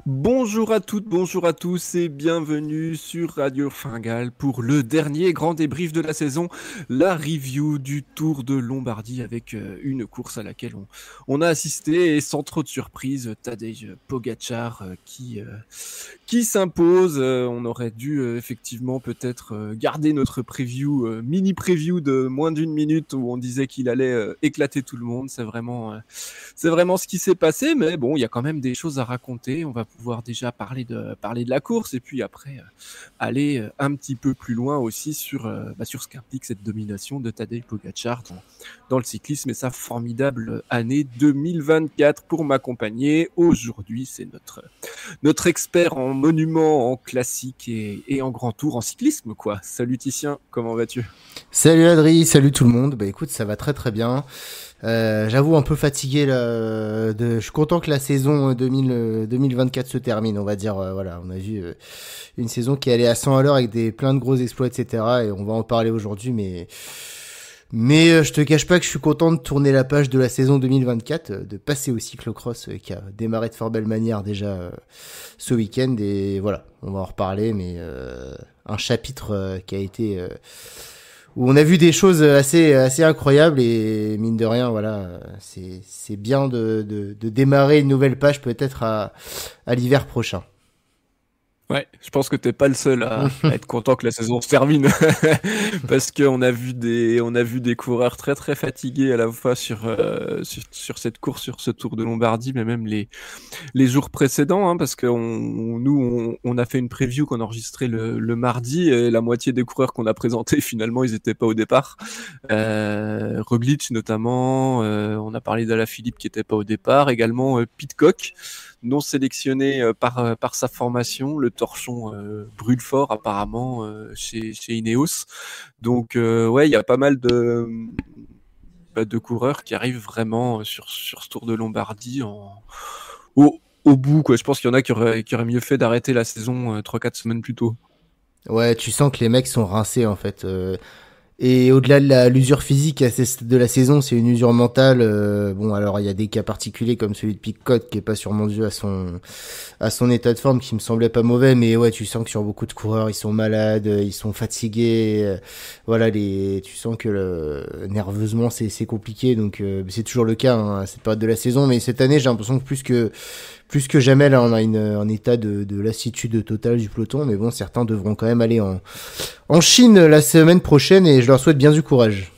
Bonjour à toutes, bonjour à tous et bienvenue sur Radio Fringale pour le dernier grand débrief de la saison, la review du Tour de Lombardie avec une course à laquelle on a assisté et sans trop de surprise, Tadej Pogačar qui s'impose. On aurait dû effectivement peut-être garder notre preview, mini preview de moins d'une minute où on disait qu'il allait éclater tout le monde. C'est vraiment ce qui s'est passé, mais bon, il y a quand même des choses à raconter. On va pouvoir déjà parler de la course et puis après aller un petit peu plus loin aussi sur ce qu'implique cette domination de Tadej Pogačar dans le cyclisme et sa formidable année 2024. Pour m'accompagner aujourd'hui, c'est notre expert en monuments, en classiques et en grand tour, en cyclisme, quoi. Salut Titien, comment vas-tu? Salut Adri, salut tout le monde. Bah écoute, ça va très très bien. J'avoue un peu fatigué là. Je suis content que la saison 2024 se termine. On va dire, voilà, on a vu une saison qui allait à 100 à l'heure avec plein de gros exploits, etc. Et on va en parler aujourd'hui, mais je te cache pas que je suis content de tourner la page de la saison 2024, de passer au cyclocross qui a démarré de fort belle manière déjà ce week-end. Et voilà, on va en reparler, mais un chapitre qui a été où on a vu des choses assez incroyables et mine de rien, voilà, c'est bien de démarrer une nouvelle page peut-être à l'hiver prochain. Ouais, je pense que t'es pas le seul à être content que la saison se termine parce qu'on a vu des coureurs très très fatigués à la fois sur cette course, sur ce Tour de Lombardie, mais même les jours précédents, hein, parce que on a fait une preview qu'on a enregistrée le mardi et la moitié des coureurs qu'on a présentés finalement ils étaient pas au départ. Roglic notamment, on a parlé d'Alaphilippe qui était pas au départ, également Pidcock non sélectionné par sa formation, le torchon brûle fort apparemment chez Ineos. Donc ouais, il y a pas mal de coureurs qui arrivent vraiment sur ce Tour de Lombardie au bout, quoi. Je pense qu'il y en a qui auraient mieux fait d'arrêter la saison 3-4 semaines plus tôt. Ouais, tu sens que les mecs sont rincés en fait. Et au-delà de l'usure physique de la saison, c'est une usure mentale. Bon, alors il y a des cas particuliers comme celui de Pidcock qui est pas sûrement dû à son état de forme qui me semblait pas mauvais, mais ouais, tu sens que sur beaucoup de coureurs, ils sont malades, ils sont fatigués. Voilà, tu sens que nerveusement c'est compliqué. Donc c'est toujours le cas hein, à cette période de la saison, mais cette année j'ai l'impression que plus que jamais, là, on a un état de lassitude totale du peloton. Mais bon, certains devront quand même aller en Chine la semaine prochaine et je leur souhaite bien du courage.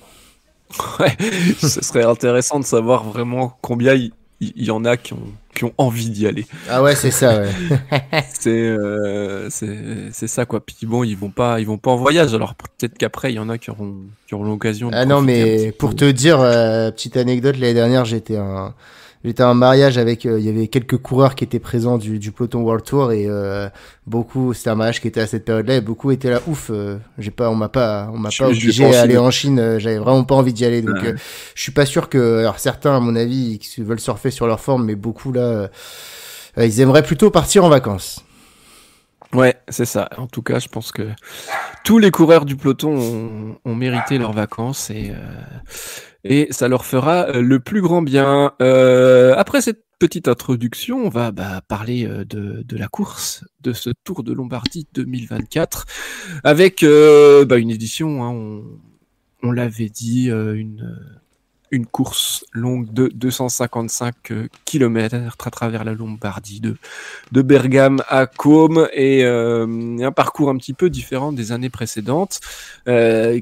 Ouais, ce serait intéressant de savoir vraiment combien il y en a qui ont envie d'y aller. Ah ouais, c'est ça, ouais. C'est ça, quoi. Puis bon, ils vont pas en voyage. Alors peut-être qu'après, il y en a qui auront l'occasion de Ah non, profiter un mais petit peu. pour te dire, petite anecdote, l'année dernière, j'étais à un mariage avec, il y avait quelques coureurs qui étaient présents du peloton World Tour et c'était un mariage qui était à cette période-là et beaucoup étaient là, ouf, on m'a pas Je vais pas obligé en à aller Chine. en Chine, j'avais vraiment pas envie d'y aller, donc Ouais. je suis pas sûr que, alors certains à mon avis, qui veulent surfer sur leur forme, mais beaucoup là, ils aimeraient plutôt partir en vacances. Ouais, c'est ça. En tout cas, je pense que tous les coureurs du peloton ont mérité leurs vacances et ça leur fera le plus grand bien. Après cette petite introduction, on va parler de la course, de ce Tour de Lombardie 2024, avec une édition, hein, on l'avait dit, une course longue de 255 km à travers la Lombardie, de Bergame à Côme, et un parcours un petit peu différent des années précédentes,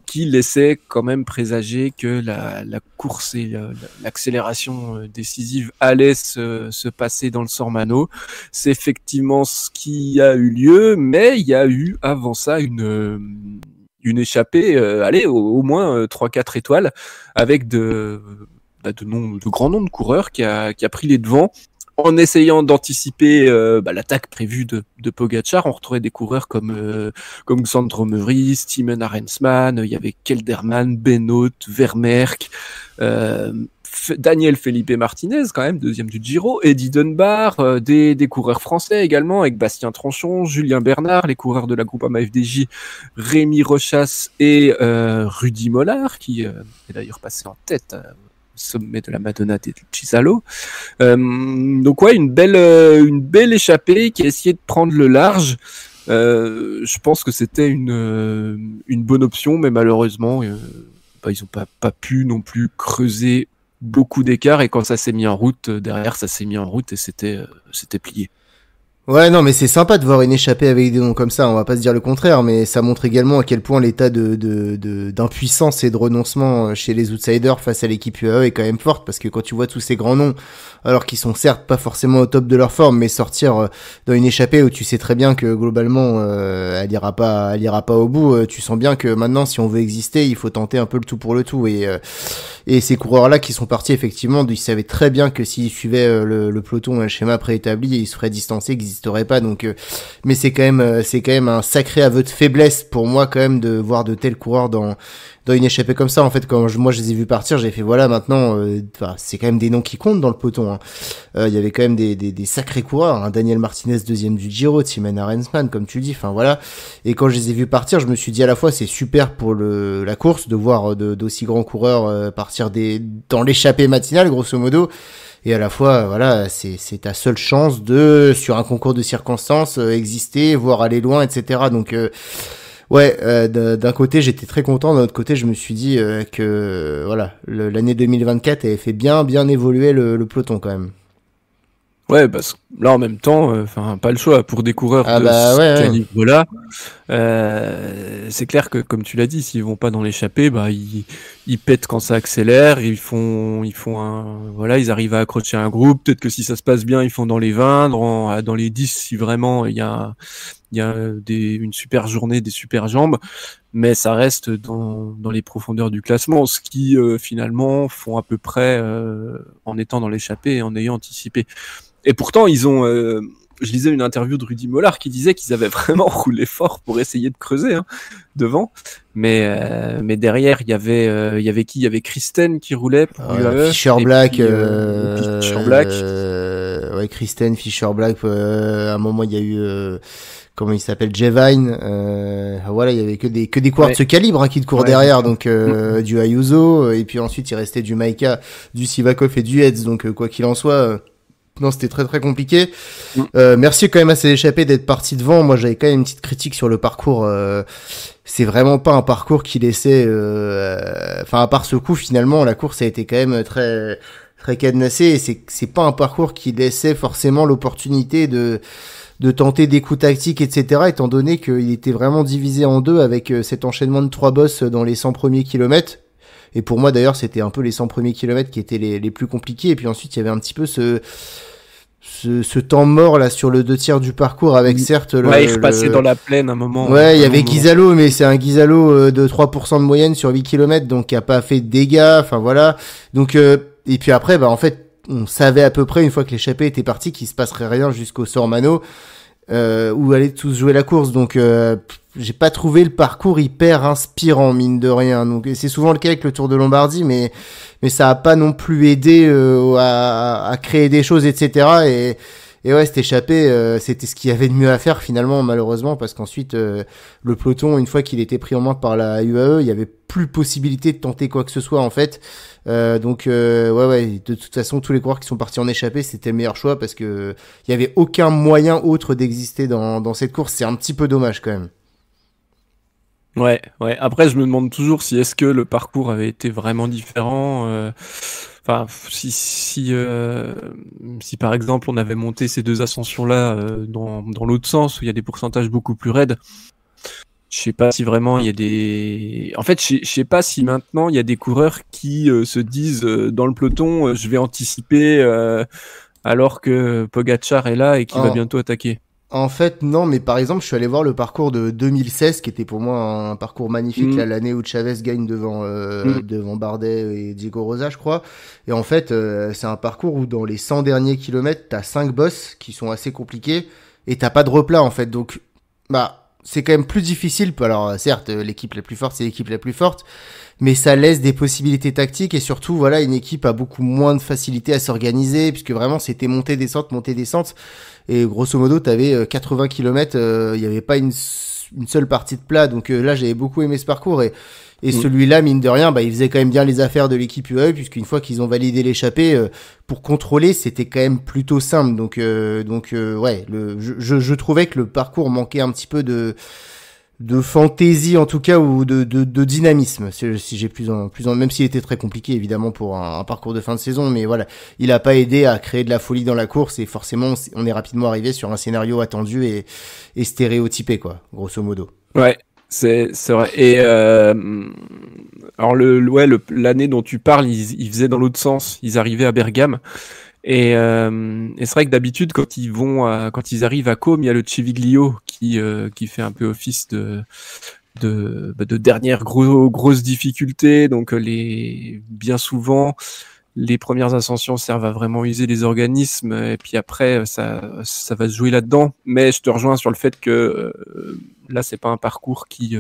qui laissait quand même présager que la course et l'accélération décisive allaient se passer dans le Sormano. C'est effectivement ce qui a eu lieu, mais il y a eu avant ça une échappée, au moins 3-4 étoiles, avec de grands noms de coureurs qui a pris les devants en essayant d'anticiper l'attaque prévue de Pogačar. On retrouvait des coureurs comme Xandro Meurice, Timen Arensman, il y avait Kelderman, Benoot, Vermerck, Daniel Felipe Martinez, quand même, deuxième du Giro, Eddie Dunbar, des coureurs français également, avec Bastien Tranchon, Julien Bernard, les coureurs de la Groupama FDJ, Rémi Rochas et Rudy Mollard, qui est d'ailleurs passé en tête sommet de la Madonna del Cisalo. Donc ouais, une belle échappée qui a essayé de prendre le large. Je pense que c'était une bonne option, mais malheureusement, ils ont pas pu non plus creuser beaucoup d'écart, et quand ça s'est mis en route, derrière ça s'est mis en route et c'était plié. Ouais, non, mais c'est sympa de voir une échappée avec des noms comme ça, on va pas se dire le contraire, mais ça montre également à quel point l'état d'impuissance et de renoncement chez les outsiders face à l'équipe UAE est quand même forte, parce que quand tu vois tous ces grands noms, alors qu'ils sont certes pas forcément au top de leur forme, mais sortir dans une échappée où tu sais très bien que globalement elle ira pas au bout, tu sens bien que maintenant, si on veut exister, il faut tenter un peu le tout pour le tout, et ces coureurs-là qui sont partis, effectivement, ils savaient très bien que s'ils suivaient le peloton, un schéma préétabli, ils se feraient distancer, qu'ils n'existeraient pas. Donc, mais c'est quand même un sacré aveu de faiblesse pour moi quand même de voir de tels coureurs dans une échappée comme ça. En fait, quand moi je les ai vus partir, j'ai fait voilà, maintenant, c'est quand même des noms qui comptent dans le peloton. Hein. Il y avait quand même des sacrés coureurs. Hein. Daniel Martinez, deuxième du Giro, Thymen Arensman, comme tu le dis. Enfin voilà. Et quand je les ai vus partir, je me suis dit à la fois c'est super pour la course de voir d'aussi grands coureurs partir dans l'échappée matinale, grosso modo. Et à la fois, voilà, c'est ta seule chance de, sur un concours de circonstances, exister, voire aller loin, etc. Donc, ouais, d'un côté, j'étais très content. D'un autre côté, je me suis dit que, voilà, l'année 2024 avait fait bien évoluer le peloton quand même. Ouais, parce que là, en même temps, pas le choix pour des coureurs de bah, ce ouais. calibre-là. C'est clair que, comme tu l'as dit, s'ils vont pas dans l'échappée, ils pètent quand ça accélère. Ils arrivent à accrocher un groupe. Peut-être que si ça se passe bien, ils font dans les 20, dans les 10, si vraiment il y a une super journée, des super jambes. Mais ça reste dans les profondeurs du classement, ce qui finalement font à peu près en étant dans l'échappée et en ayant anticipé. Et pourtant, je lisais une interview de Rudy Mollard qui disait qu'ils avaient vraiment roulé fort pour essayer de creuser devant. Mais derrière, il y avait qui? Il y avait Kristen qui roulait pour UAE. Fischer Black. Fischer Black. Ouais, Kristen, Fischer Black. À un moment, il y a eu... comment il s'appelle, Jevine, voilà, il y avait que des coureurs de ce calibre qui te courent derrière, donc du Ayuso, et puis ensuite il restait du Maïka, du Sivakov et du Hetz, donc quoi qu'il en soit, non, c'était très très compliqué. Merci quand même à ces échappés d'être partis devant. Moi, j'avais quand même une petite critique sur le parcours. C'est vraiment pas un parcours qui laissait, à part ce coup, finalement, la course a été quand même très très cadenassée, et c'est pas un parcours qui laissait forcément l'opportunité de tenter des coups tactiques, etc., étant donné qu'il était vraiment divisé en deux avec cet enchaînement de 3 bosses dans les 100 premiers kilomètres. Et pour moi, d'ailleurs, c'était un peu les 100 premiers kilomètres qui étaient les plus compliqués. Et puis ensuite, il y avait un petit peu ce temps mort là sur le 2/3 du parcours avec certes il repassait dans la plaine un moment. Ouais, il y avait Ghizalo, mais c'est un Ghizalo de 3% de moyenne sur 8 kilomètres, donc qui a pas fait de dégâts. Enfin voilà. Donc et puis après, en fait, on savait à peu près, une fois que l'échappée était partie, qu'il se passerait rien jusqu'au Sormano, où allaient tous jouer la course. Donc, j'ai pas trouvé le parcours hyper inspirant, mine de rien. Donc, c'est souvent le cas avec le Tour de Lombardie, mais ça a pas non plus aidé à créer des choses, etc. Et ouais, cette échappée, c'était ce qu'il y avait de mieux à faire finalement, malheureusement, parce qu'ensuite, le peloton, une fois qu'il était pris en main par la UAE, il y avait plus possibilité de tenter quoi que ce soit en fait. Donc ouais, de toute façon, tous les coureurs qui sont partis en échappée, c'était le meilleur choix, parce que il y avait aucun moyen autre d'exister dans cette course. C'est un petit peu dommage quand même. Ouais. Après, je me demande toujours si est-ce que le parcours avait été vraiment différent. Si par exemple on avait monté ces deux ascensions-là dans l'autre sens, où il y a des pourcentages beaucoup plus raides, je sais pas si vraiment il y a des... En fait, je sais pas si maintenant il y a des coureurs qui se disent dans le peloton, je vais anticiper alors que Pogačar est là et qu'il va bientôt attaquer. En fait, non, mais par exemple, je suis allé voir le parcours de 2016, qui était pour moi un parcours magnifique, l'année où Chavez gagne devant Bardet et Diego Rosa, je crois. Et en fait, c'est un parcours où dans les 100 derniers kilomètres, t'as 5 bosses qui sont assez compliqués, et t'as pas de replat, en fait. Donc, c'est quand même plus difficile. Alors, certes, l'équipe la plus forte, c'est l'équipe la plus forte, mais ça laisse des possibilités tactiques, et surtout, voilà, une équipe a beaucoup moins de facilité à s'organiser, puisque vraiment, c'était montée-descente. Et grosso modo, t'avais 80 km, il y avait pas une seule partie de plat. Donc là, j'avais beaucoup aimé ce parcours et celui-là, mine de rien, il faisait quand même bien les affaires de l'équipe UAE, puisqu'une fois qu'ils ont validé l'échappée, pour contrôler, c'était quand même plutôt simple. Donc ouais, je trouvais que le parcours manquait un petit peu de fantaisie en tout cas, ou de dynamisme, si j'ai même s'il était très compliqué évidemment pour un parcours de fin de saison, mais voilà, il a pas aidé à créer de la folie dans la course, et forcément on est rapidement arrivé sur un scénario attendu et stéréotypé, quoi, grosso modo. Ouais, c'est vrai. Et alors l'année dont tu parles, ils faisaient dans l'autre sens. Ils arrivaient à Bergame. Et c'est vrai que d'habitude, quand ils arrivent à Côme, il y a le Civiglio qui fait un peu office de dernière grosse difficulté. Donc bien souvent, les premières ascensions servent à vraiment user les organismes, et puis après ça va se jouer là-dedans. Mais je te rejoins sur le fait que là, c'est pas un parcours qui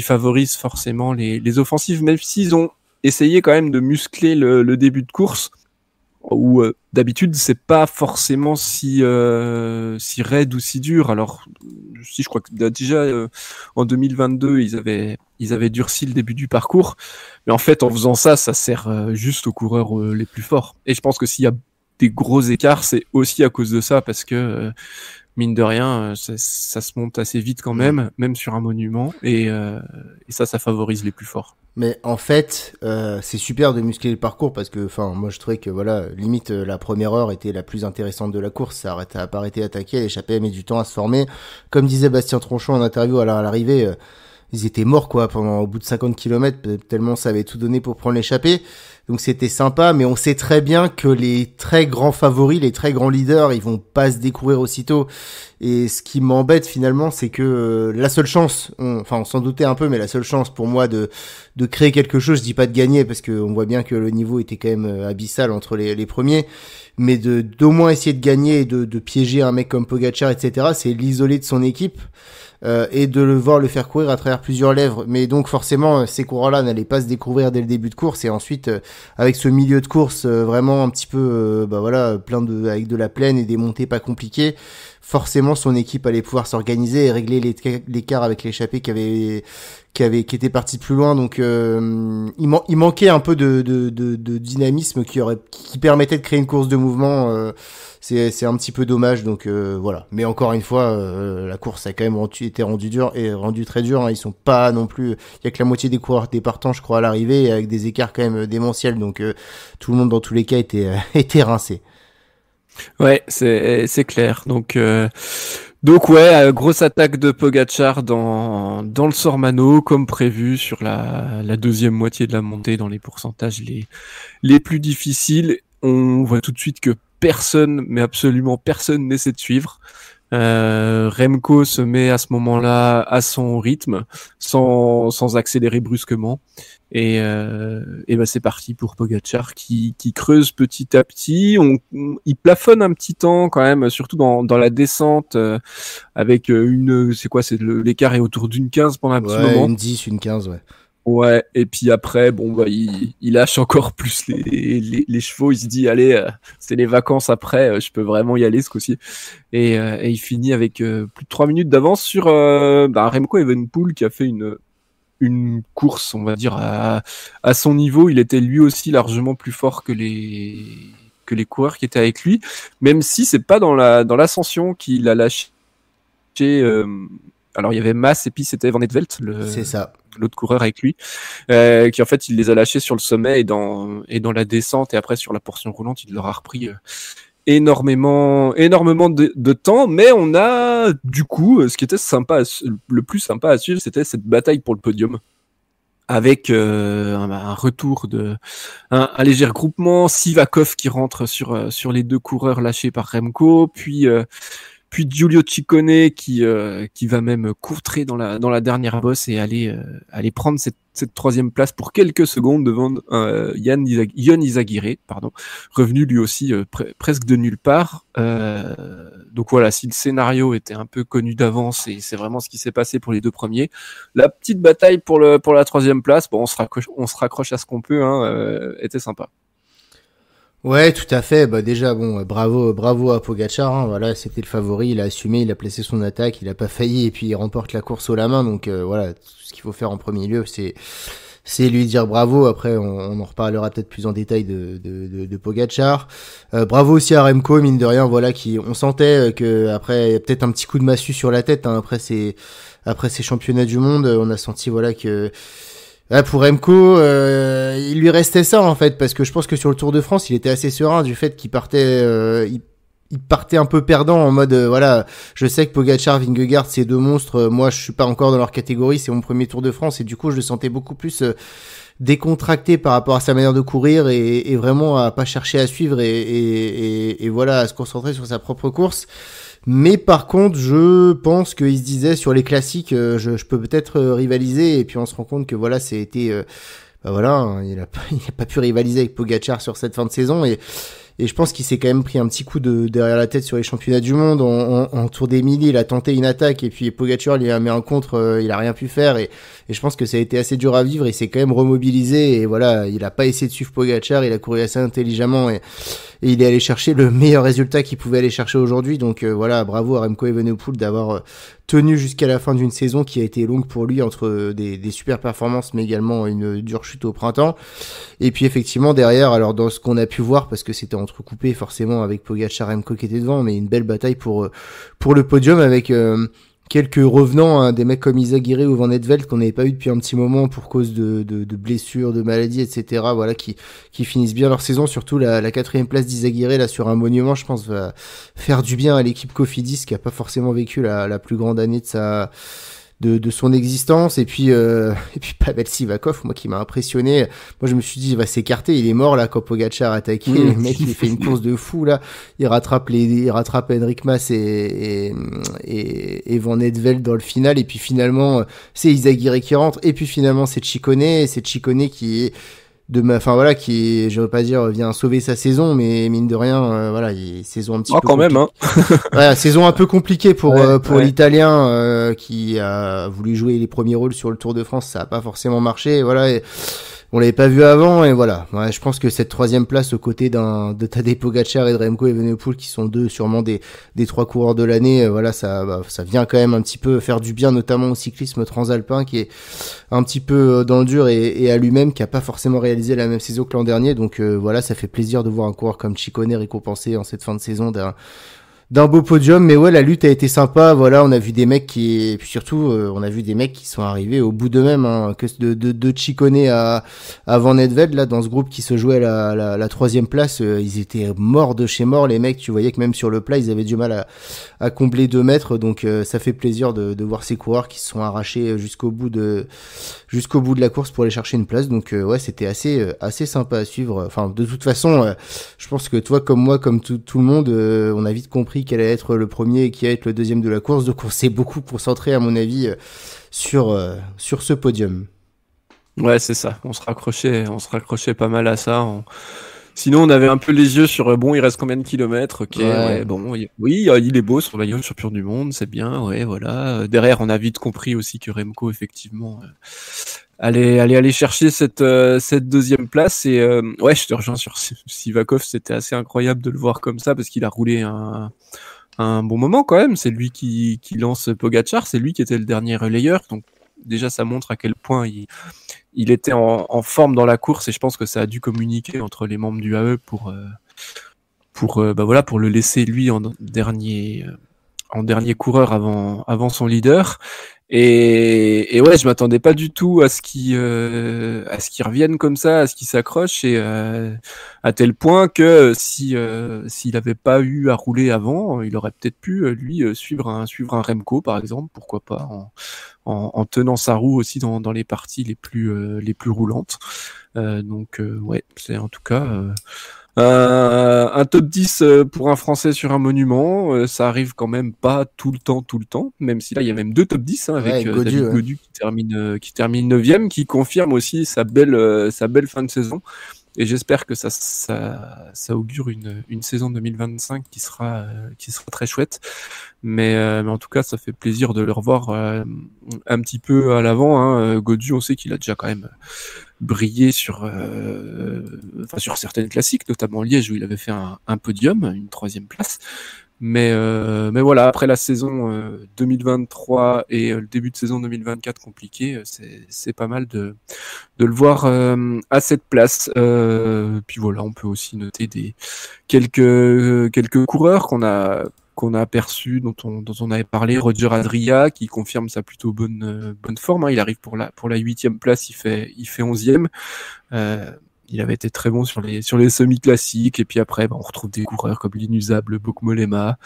favorise forcément les offensives, même s'ils ont essayé quand même de muscler le début de course, où d'habitude c'est pas forcément si raide ou si dur. Alors si, je crois que déjà en 2022 ils avaient durci le début du parcours, mais en fait en faisant ça sert juste aux coureurs les plus forts. Et je pense que s'il y a des gros écarts, c'est aussi à cause de ça, parce que mine de rien, ça se monte assez vite quand même sur un monument, et ça favorise les plus forts. Mais en fait, c'est super de muscler le parcours, parce que, moi je trouvais que voilà, limite la première heure était la plus intéressante de la course. Ça a pas arrêté d'attaquer, l'échappée a mis du temps à se former. Comme disait Bastien Tronchon en interview à l'arrivée, ils étaient morts quoi au bout de 50 km, tellement ça avait tout donné pour prendre l'échappée. Donc c'était sympa, mais on sait très bien que les très grands favoris, les très grands leaders, ils vont pas se découvrir aussitôt. Et ce qui m'embête finalement, c'est que la seule chance, on s'en doutait un peu, mais la seule chance pour moi de créer quelque chose, je dis pas de gagner, parce que on voit bien que le niveau était quand même abyssal entre les premiers, mais d'au moins essayer de gagner et de piéger un mec comme Pogacar, etc., c'est l'isoler de son équipe. Et de le voir le faire courir à travers plusieurs lèvres. Mais donc forcément, ces coureurs-là n'allaient pas se découvrir dès le début de course, et ensuite avec ce milieu de course vraiment un petit peu avec de la plaine et des montées pas compliquées, forcément son équipe allait pouvoir s'organiser et régler l'écart avec l'échappée qui était parti de plus loin. Donc il manquait un peu de dynamisme qui permettait de créer une course de mouvement. C'est un petit peu dommage, donc voilà. Mais encore une fois, la course a quand même été rendue très dure, hein. Ils sont pas non plus, il y a que la moitié des coureurs des partants, je crois, à l'arrivée, avec des écarts quand même démentiels. Donc tout le monde dans tous les cas était rincé. Ouais, c'est clair. Donc ouais, grosse attaque de Pogacar dans le Sormano, comme prévu sur la deuxième moitié de la montée, dans les pourcentages les plus difficiles. On voit tout de suite que personne, mais absolument personne, n'essaie de suivre. Remco se met à ce moment-là à son rythme, sans accélérer brusquement, et c'est parti pour Pogacar qui creuse petit à petit. Il plafonne un petit temps quand même, surtout dans la descente, avec l'écart est autour d'une 15 pendant un petit moment. Une 10, une 15, ouais. Ouais, et puis après, il lâche encore plus les chevaux. Il se dit, allez, c'est les vacances après, je peux vraiment y aller ce coup-ci. Et il finit avec plus de 3 minutes d'avance sur Remco Evenepoel, qui a fait une course, on va dire, à son niveau. Il était lui aussi largement plus fort que les coureurs qui étaient avec lui, même si c'est pas dans l'ascension qu'il a lâché. Alors il y avait Mas, et puis c'était Van Aert Velt, c'est ça, l'autre coureur avec lui, qui en fait il les a lâchés sur le sommet et dans la descente, et après sur la portion roulante il leur a repris énormément de temps. Mais on a du coup, ce qui était le plus sympa à suivre, c'était cette bataille pour le podium, avec un retour un léger regroupement, Sivakov qui rentre sur les deux coureurs lâchés par Remco, puis Giulio Ciccone qui va même courtrer dans la dernière bosse et aller prendre cette troisième place pour quelques secondes devant Ion Izagirre, revenu lui aussi presque de nulle part. Donc voilà, si le scénario était un peu connu d'avance, et c'est vraiment ce qui s'est passé pour les deux premiers, la petite bataille pour la troisième place, on se raccroche à ce qu'on peut, était sympa. Ouais, tout à fait. Bah déjà, bon, bravo à Pogacar. Hein. Voilà, c'était le favori. Il a assumé, il a placé son attaque, il a pas failli et puis il remporte la course haut la main. Donc voilà, tout ce qu'il faut faire en premier lieu, c'est lui dire bravo. Après, on en reparlera peut-être plus en détail de Pogacar. Bravo aussi à Remco, mine de rien. Voilà, qui on sentait que après il y a peut-être un petit coup de massue sur la tête. Hein, après ces championnats du monde, on a senti voilà que pour Remco, il lui restait ça en fait, parce que je pense que sur le Tour de France, il était assez serein du fait qu'il partait, il partait un peu perdant en mode, voilà, je sais que Pogacar, Vingegaard, c'est deux monstres. Moi, je suis pas encore dans leur catégorie, c'est mon premier Tour de France et du coup, je le sentais beaucoup plus décontracté par rapport à sa manière de courir et vraiment à pas chercher à suivre et voilà, à se concentrer sur sa propre course. Mais par contre, je pense qu'il se disait sur les classiques, je peux peut-être rivaliser. Et puis on se rend compte que voilà, bah voilà, hein, il a pas pu rivaliser avec Pogacar sur cette fin de saison. Et je pense qu'il s'est quand même pris un petit coup derrière la tête sur les championnats du monde. En Tour d'Émilie, il a tenté une attaque et puis Pogacar lui a mis un contre, il a rien pu faire. Et je pense que ça a été assez dur à vivre. Il s'est quand même remobilisé et voilà, il a pas essayé de suivre Pogacar. Il a couru assez intelligemment et il est allé chercher le meilleur résultat qu'il pouvait aller chercher aujourd'hui. Donc voilà, bravo à Remco Evenepoel d'avoir tenu jusqu'à la fin d'une saison qui a été longue pour lui entre des super performances mais également une dure chute au printemps. Et puis effectivement derrière, alors dans ce qu'on a pu voir, parce que c'était entrecoupé forcément avec Pogacar et Remco qui étaient devant, mais une belle bataille pour le podium avec quelques revenants, hein, des mecs comme Izagirre ou Van Edveld qu'on n'avait pas eu depuis un petit moment pour cause de blessures, de maladies, etc. Voilà, qui finissent bien leur saison. Surtout la quatrième place d'Izagirre là sur un monument, je pense, va faire du bien à l'équipe Cofidis qui a pas forcément vécu la plus grande année de son existence. Et puis Pavel Sivakov, moi qui m'a impressionné. Moi je me suis dit il va s'écarter, il est mort là quand Pogacar a attaqué. Le mec il fait une course de fou là, il rattrape Henrik Mas et Van Edveld dans le final. Et puis finalement c'est Izagirre qui rentre. Et puis finalement c'est Ciccone qui est enfin voilà, qui, je veux pas dire vient sauver sa saison, mais mine de rien, voilà, saison un petit peu quand même, hein. Ouais, saison un peu compliquée pour Ouais. l'Italien qui a voulu jouer les premiers rôles sur le Tour de France, ça a pas forcément marché, et voilà. On l'avait pas vu avant et voilà. Ouais, je pense que cette troisième place aux côtés de Tadej Pogacar et de Remco Evenepoel qui sont deux sûrement des trois coureurs de l'année, voilà, ça vient quand même un petit peu faire du bien, notamment au cyclisme transalpin qui est un petit peu dans le dur et à lui-même qui a pas forcément réalisé la même saison que l'an dernier. Donc voilà, ça fait plaisir de voir un coureur comme Ciccone récompensé en cette fin de saison d'un beau podium. Mais ouais, la lutte a été sympa. Voilà, on a vu des mecs et puis surtout on a vu des mecs qui sont arrivés au bout d'eux-mêmes, hein, que de Ciccone à Van Edveld là dans ce groupe qui se jouait la troisième place, ils étaient morts de chez morts les mecs. Tu voyais que même sur le plat ils avaient du mal à combler 2 mètres. Donc ça fait plaisir de voir ces coureurs qui se sont arrachés jusqu'au bout de la course pour aller chercher une place. Donc ouais, c'était assez sympa à suivre. Enfin, de toute façon, je pense que toi comme moi, comme tout le monde, on a vite compris quel allait être le premier et qui allait être le deuxième de la course. Donc on s'est beaucoup concentré, à mon avis, sur ce podium. Ouais, c'est ça. On se raccrochait pas mal à ça. Sinon, on avait un peu les yeux sur bon, il reste combien de kilomètres? Ok, ouais, bon, oui, il est beau son maillot champion du monde, c'est bien, ouais, voilà. Derrière, on a vite compris aussi que Remco, effectivement, aller chercher cette deuxième place. Et ouais, je te rejoins sur Sivakov, c'était assez incroyable de le voir comme ça parce qu'il a roulé un bon moment quand même. C'est lui qui lance Pogacar, c'est lui qui était le dernier relayeur, donc déjà ça montre à quel point il était en forme dans la course et je pense que ça a dû communiquer entre les membres du AE pour le laisser lui en dernier coureur avant son leader. Et ouais, je m'attendais pas du tout à ce qu'il revienne comme ça, à ce qu'il s'accroche et à tel point que s'il avait pas eu à rouler avant, il aurait peut-être pu lui suivre un Remco par exemple, pourquoi pas en tenant sa roue aussi dans les parties les plus roulantes. Donc ouais, c'est en tout cas un top 10 pour un Français sur un monument, ça arrive quand même pas tout le temps, même si là il y a même 2 top 10 hein, avec David Gaudu qui termine 9e, qui confirme aussi sa belle fin de saison. Et j'espère que ça augure une saison 2025 qui sera très chouette. Mais en tout cas, ça fait plaisir de le revoir un petit peu à l'avant. Hein. Gaudu, on sait qu'il a déjà quand même briller sur certaines classiques, notamment Liège où il avait fait un podium, une 3e place. Mais voilà, après la saison 2023 et le début de saison 2024 compliqué, c'est pas mal de le voir à cette place. Puis voilà, on peut aussi noter quelques coureurs qu'on a aperçus, dont on avait parlé. Roger Adria qui confirme sa plutôt bonne forme. Hein. Il arrive pour la 8e place, il fait 11e. Il avait été très bon sur les semi-classiques, et puis après, on retrouve des coureurs comme l'inusable Bokmolema,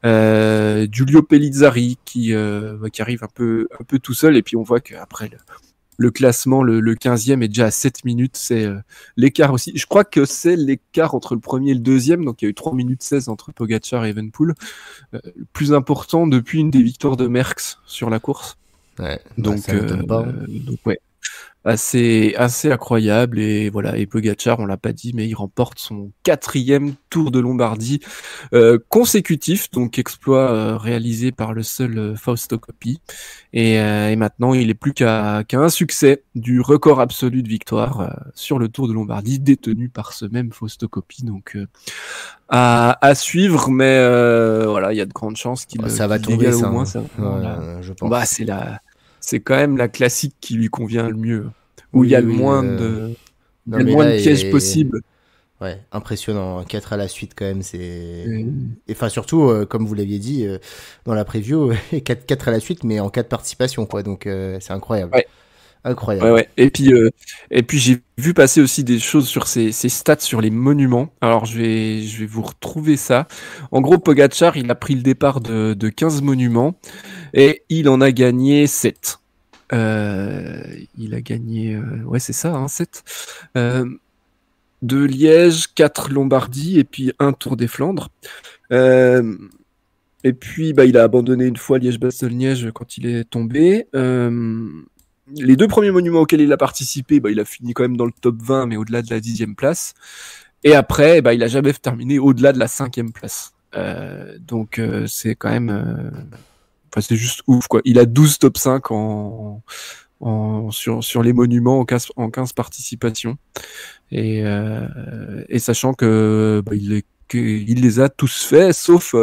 Giulio Pellizzari qui arrive un peu tout seul, et puis on voit qu'après le classement, le 15e est déjà à 7 minutes, c'est l'écart aussi. Je crois que c'est l'écart entre le premier et le deuxième, donc il y a eu 3 minutes 16 entre Pogačar et Evenepoel, le plus important depuis une des victoires de Merckx sur la course. Ouais, donc ouais. Assez incroyable, et voilà. Et Pogačar, on l'a pas dit, mais il remporte son 4e Tour de Lombardie consécutif, donc exploit réalisé par le seul Fausto Coppi, et maintenant il est plus qu'à un succès du record absolu de victoire sur le Tour de Lombardie, détenu par ce même Fausto Coppi, donc à suivre, mais voilà, il y a de grandes chances qu'il va tomber, au moins ça. Je pense. Bah, c'est quand même la classique qui lui convient le mieux, où il y a le moins de pièges possibles. Ouais, impressionnant. 4 à la suite quand même, et enfin surtout, comme vous l'aviez dit dans la preview, 4 à la suite, mais en 4 participations, quoi. Donc c'est incroyable. Ouais. Incroyable. Ouais. Et puis j'ai vu passer aussi des choses sur ses stats sur les monuments. Alors je vais vous retrouver ça. En gros, Pogačar, il a pris le départ de 15 monuments et il en a gagné 7. Il a gagné, ouais, c'est ça, 7. De Liège, 4 Lombardie et puis 1 Tour des Flandres. Et puis il a abandonné une fois Liège-Bastogne-Liège quand il est tombé. Les 2 premiers monuments auxquels il a participé, il a fini quand même dans le top 20, mais au-delà de la 10e place. Et après, il a jamais terminé au-delà de la 5e place. Donc c'est quand même... c'est juste ouf, quoi. Il a 12 top 5 sur les monuments en 15 participations. Et sachant que il les a tous faits, sauf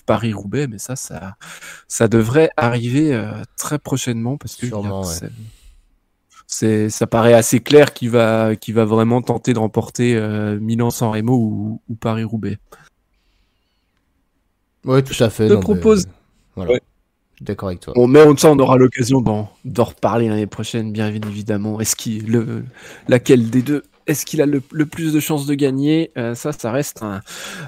Paris-Roubaix, mais ça devrait arriver très prochainement, parce que ça paraît assez clair qu'il va vraiment tenter de remporter Milan-San Remo ou Paris-Roubaix. Ouais, tout à fait. Je te propose. Voilà. Ouais. Je suis d'accord avec toi. Bon, mais on aura l'occasion d'en reparler l'année prochaine, bien évidemment. Laquelle des deux est-ce qu'il a le plus de chances de gagner? Ça reste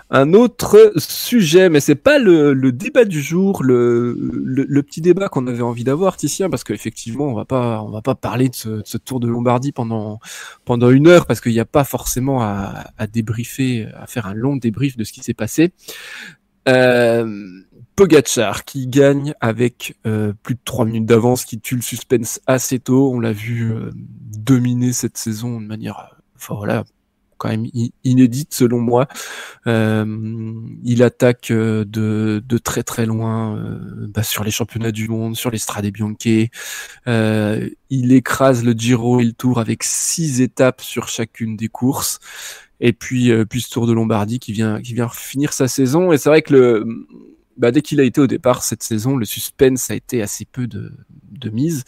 un autre sujet, mais c'est pas le débat du jour, le petit débat qu'on avait envie d'avoir, Titien, parce qu'effectivement, on va pas parler de ce Tour de Lombardie pendant 1 heure, parce qu'il n'y a pas forcément à débriefer, à faire un long débrief de ce qui s'est passé. Pogačar qui gagne avec plus de 3 minutes d'avance, qui tue le suspense assez tôt. On l'a vu dominer cette saison de manière, quand même inédite selon moi. Il attaque de très très loin sur les championnats du monde, sur les Strade Bianche. Il écrase le Giro et le Tour avec 6 étapes sur chacune des courses. Et puis ce Tour de Lombardie qui vient finir sa saison. Et c'est vrai que dès qu'il a été au départ cette saison, le suspense a été assez peu de mise.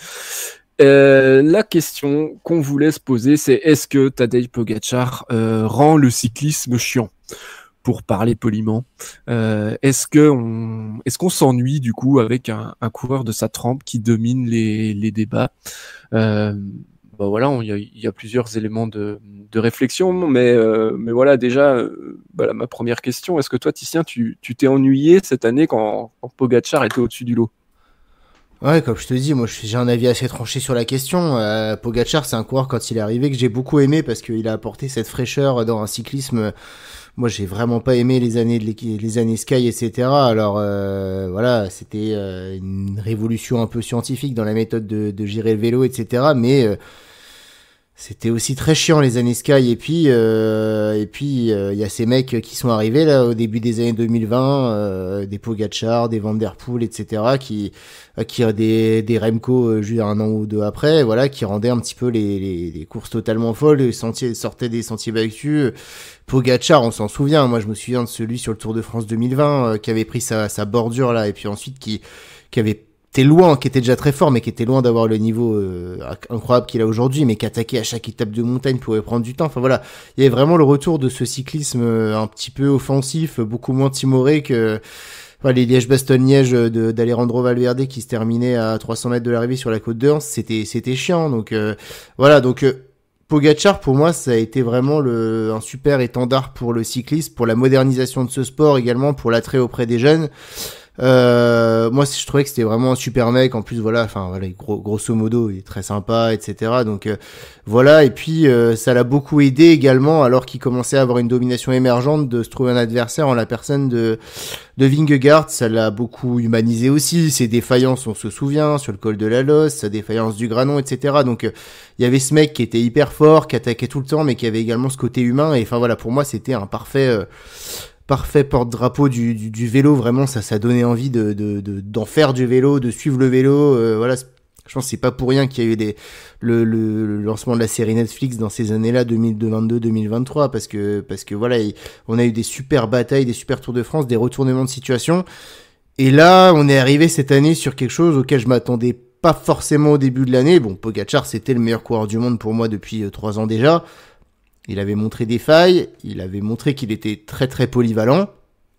La question qu'on voulait se poser, c'est est-ce que Tadej Pogačar rend le cyclisme chiant, pour parler poliment? Est-ce qu'on s'ennuie du coup avec un coureur de sa trempe qui domine les débats? Il y a plusieurs éléments de réflexion, mais voilà, déjà, ma première question, est-ce que toi, Titien, tu t'es ennuyé cette année quand Pogačar était au-dessus du lot? Ouais, comme je te dis, moi j'ai un avis assez tranché sur la question. Pogačar, c'est un coureur, quand il est arrivé, que j'ai beaucoup aimé parce qu'il a apporté cette fraîcheur dans un cyclisme. Moi, j'ai vraiment pas aimé les années Sky, etc. Alors c'était une révolution un peu scientifique dans la méthode de gérer le vélo, etc. Mais c'était aussi très chiant les années Sky. Et puis il y a ces mecs qui sont arrivés là au début des années 2020, des Pogačar, des Van Der Poel, etc. qui des Remco juste un an ou deux après, voilà, qui rendaient un petit peu les courses totalement folles. Les sentiers sortaient des sentiers battus. Pogačar, on s'en souvient. Moi, je me souviens de celui sur le Tour de France 2020 qui avait pris sa bordure là, et puis ensuite qui avait était loin, qui était déjà très fort, mais qui était loin d'avoir le niveau incroyable qu'il a aujourd'hui, mais qui attaquait à chaque étape de montagne, pouvait prendre du temps. Enfin voilà, il y avait vraiment le retour de ce cyclisme un petit peu offensif, beaucoup moins timoré que les Liège-Bastogne-Liège d'Alejandro Valverde qui se terminait à 300 mètres de l'arrivée sur la côte d'Or. C'était chiant. Donc voilà, donc Pogačar, pour moi, ça a été vraiment un super étendard pour le cyclisme, pour la modernisation de ce sport également, pour l'attrait auprès des jeunes. Moi, je trouvais que c'était vraiment un super mec. En plus, voilà, grosso modo, il est très sympa, etc. Donc voilà. Et puis ça l'a beaucoup aidé également, alors qu'il commençait à avoir une domination émergente, de se trouver un adversaire en la personne de Vingegaard. Ça l'a beaucoup humanisé aussi. Ses défaillances, on se souvient, sur le col de la Losse, sa défaillance du Granon, etc. Donc il y avait ce mec qui était hyper fort, qui attaquait tout le temps, mais qui avait également ce côté humain. Et enfin voilà, pour moi, c'était un parfait porte-drapeau du vélo. Vraiment, ça donnait envie d'en faire du vélo, de suivre le vélo. Voilà, je pense que c'est pas pour rien qu'il y a eu le lancement de la série Netflix dans ces années-là, 2022-2023, parce que voilà, on a eu des super batailles, des super Tours de France, des retournements de situation. Et là, on est arrivé cette année sur quelque chose auquel je m'attendais pas forcément au début de l'année. Bon, Pogačar, c'était le meilleur coureur du monde pour moi depuis 3 ans déjà. Il avait montré des failles, il avait montré qu'il était très très polyvalent,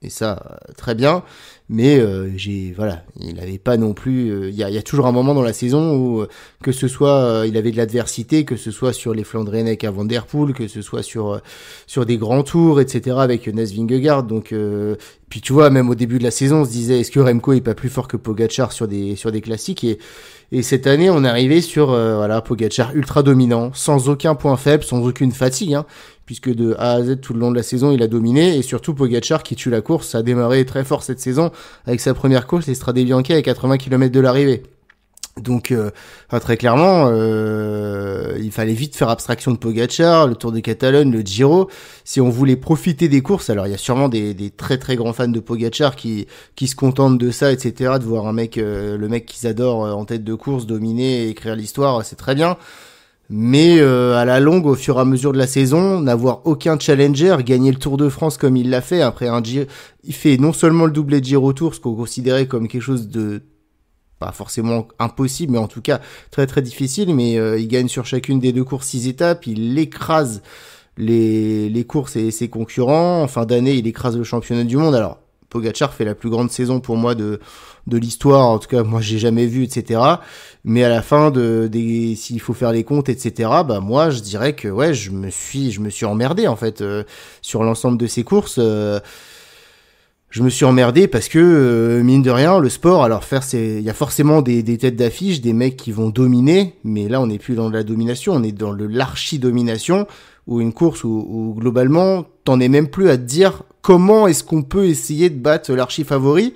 et ça, très bien, mais il avait pas non plus... Il y a toujours un moment dans la saison où, que ce soit, il avait de l'adversité, que ce soit sur les flancs de Rennais à Van Der Poel, que ce soit sur des grands tours, etc., avec Jonas Vingegaard. Donc, puis tu vois, même au début de la saison, on se disait, est-ce que Remco est pas plus fort que Pogačar sur des classiques? Et cette année, on est arrivé sur Pogačar ultra dominant, sans aucun point faible, sans aucune fatigue, hein, puisque de A à Z tout le long de la saison, il a dominé. Et surtout Pogačar qui tue la course, ça a démarré très fort cette saison avec sa première course, l'Estrade Bianche à 80 km de l'arrivée. Donc très clairement, il fallait vite faire abstraction de Pogačar, le Tour de Catalogne, le Giro. Si on voulait profiter des courses, alors il y a sûrement des très très grands fans de Pogačar qui se contentent de ça, etc. De voir un mec, le mec qu'ils adorent en tête de course, dominer et écrire l'histoire, c'est très bien. Mais à la longue, au fur et à mesure de la saison, n'avoir aucun challenger, gagner le Tour de France comme il l'a fait après un Giro, il fait non seulement le doublé de Giro Tour, ce qu'on considérait comme quelque chose de pas forcément impossible, mais en tout cas très très difficile, mais il gagne sur chacune des 2 courses 6 étapes, il écrase les courses et ses concurrents. En fin d'année, il écrase le championnat du monde. Alors, Pogačar fait la plus grande saison pour moi de l'histoire, en tout cas moi j'ai jamais vu, etc. Mais à la fin s'il faut faire les comptes, etc., bah moi je dirais que ouais, je me suis emmerdé en fait sur l'ensemble de ces courses. Je me suis emmerdé parce que, mine de rien, le sport, alors il y a forcément des têtes d'affiche, des mecs qui vont dominer, mais là, on n'est plus dans de la domination, on est dans l'archi-domination, ou une course où globalement, t'en es même plus à te dire comment est-ce qu'on peut essayer de battre l'archi-favori.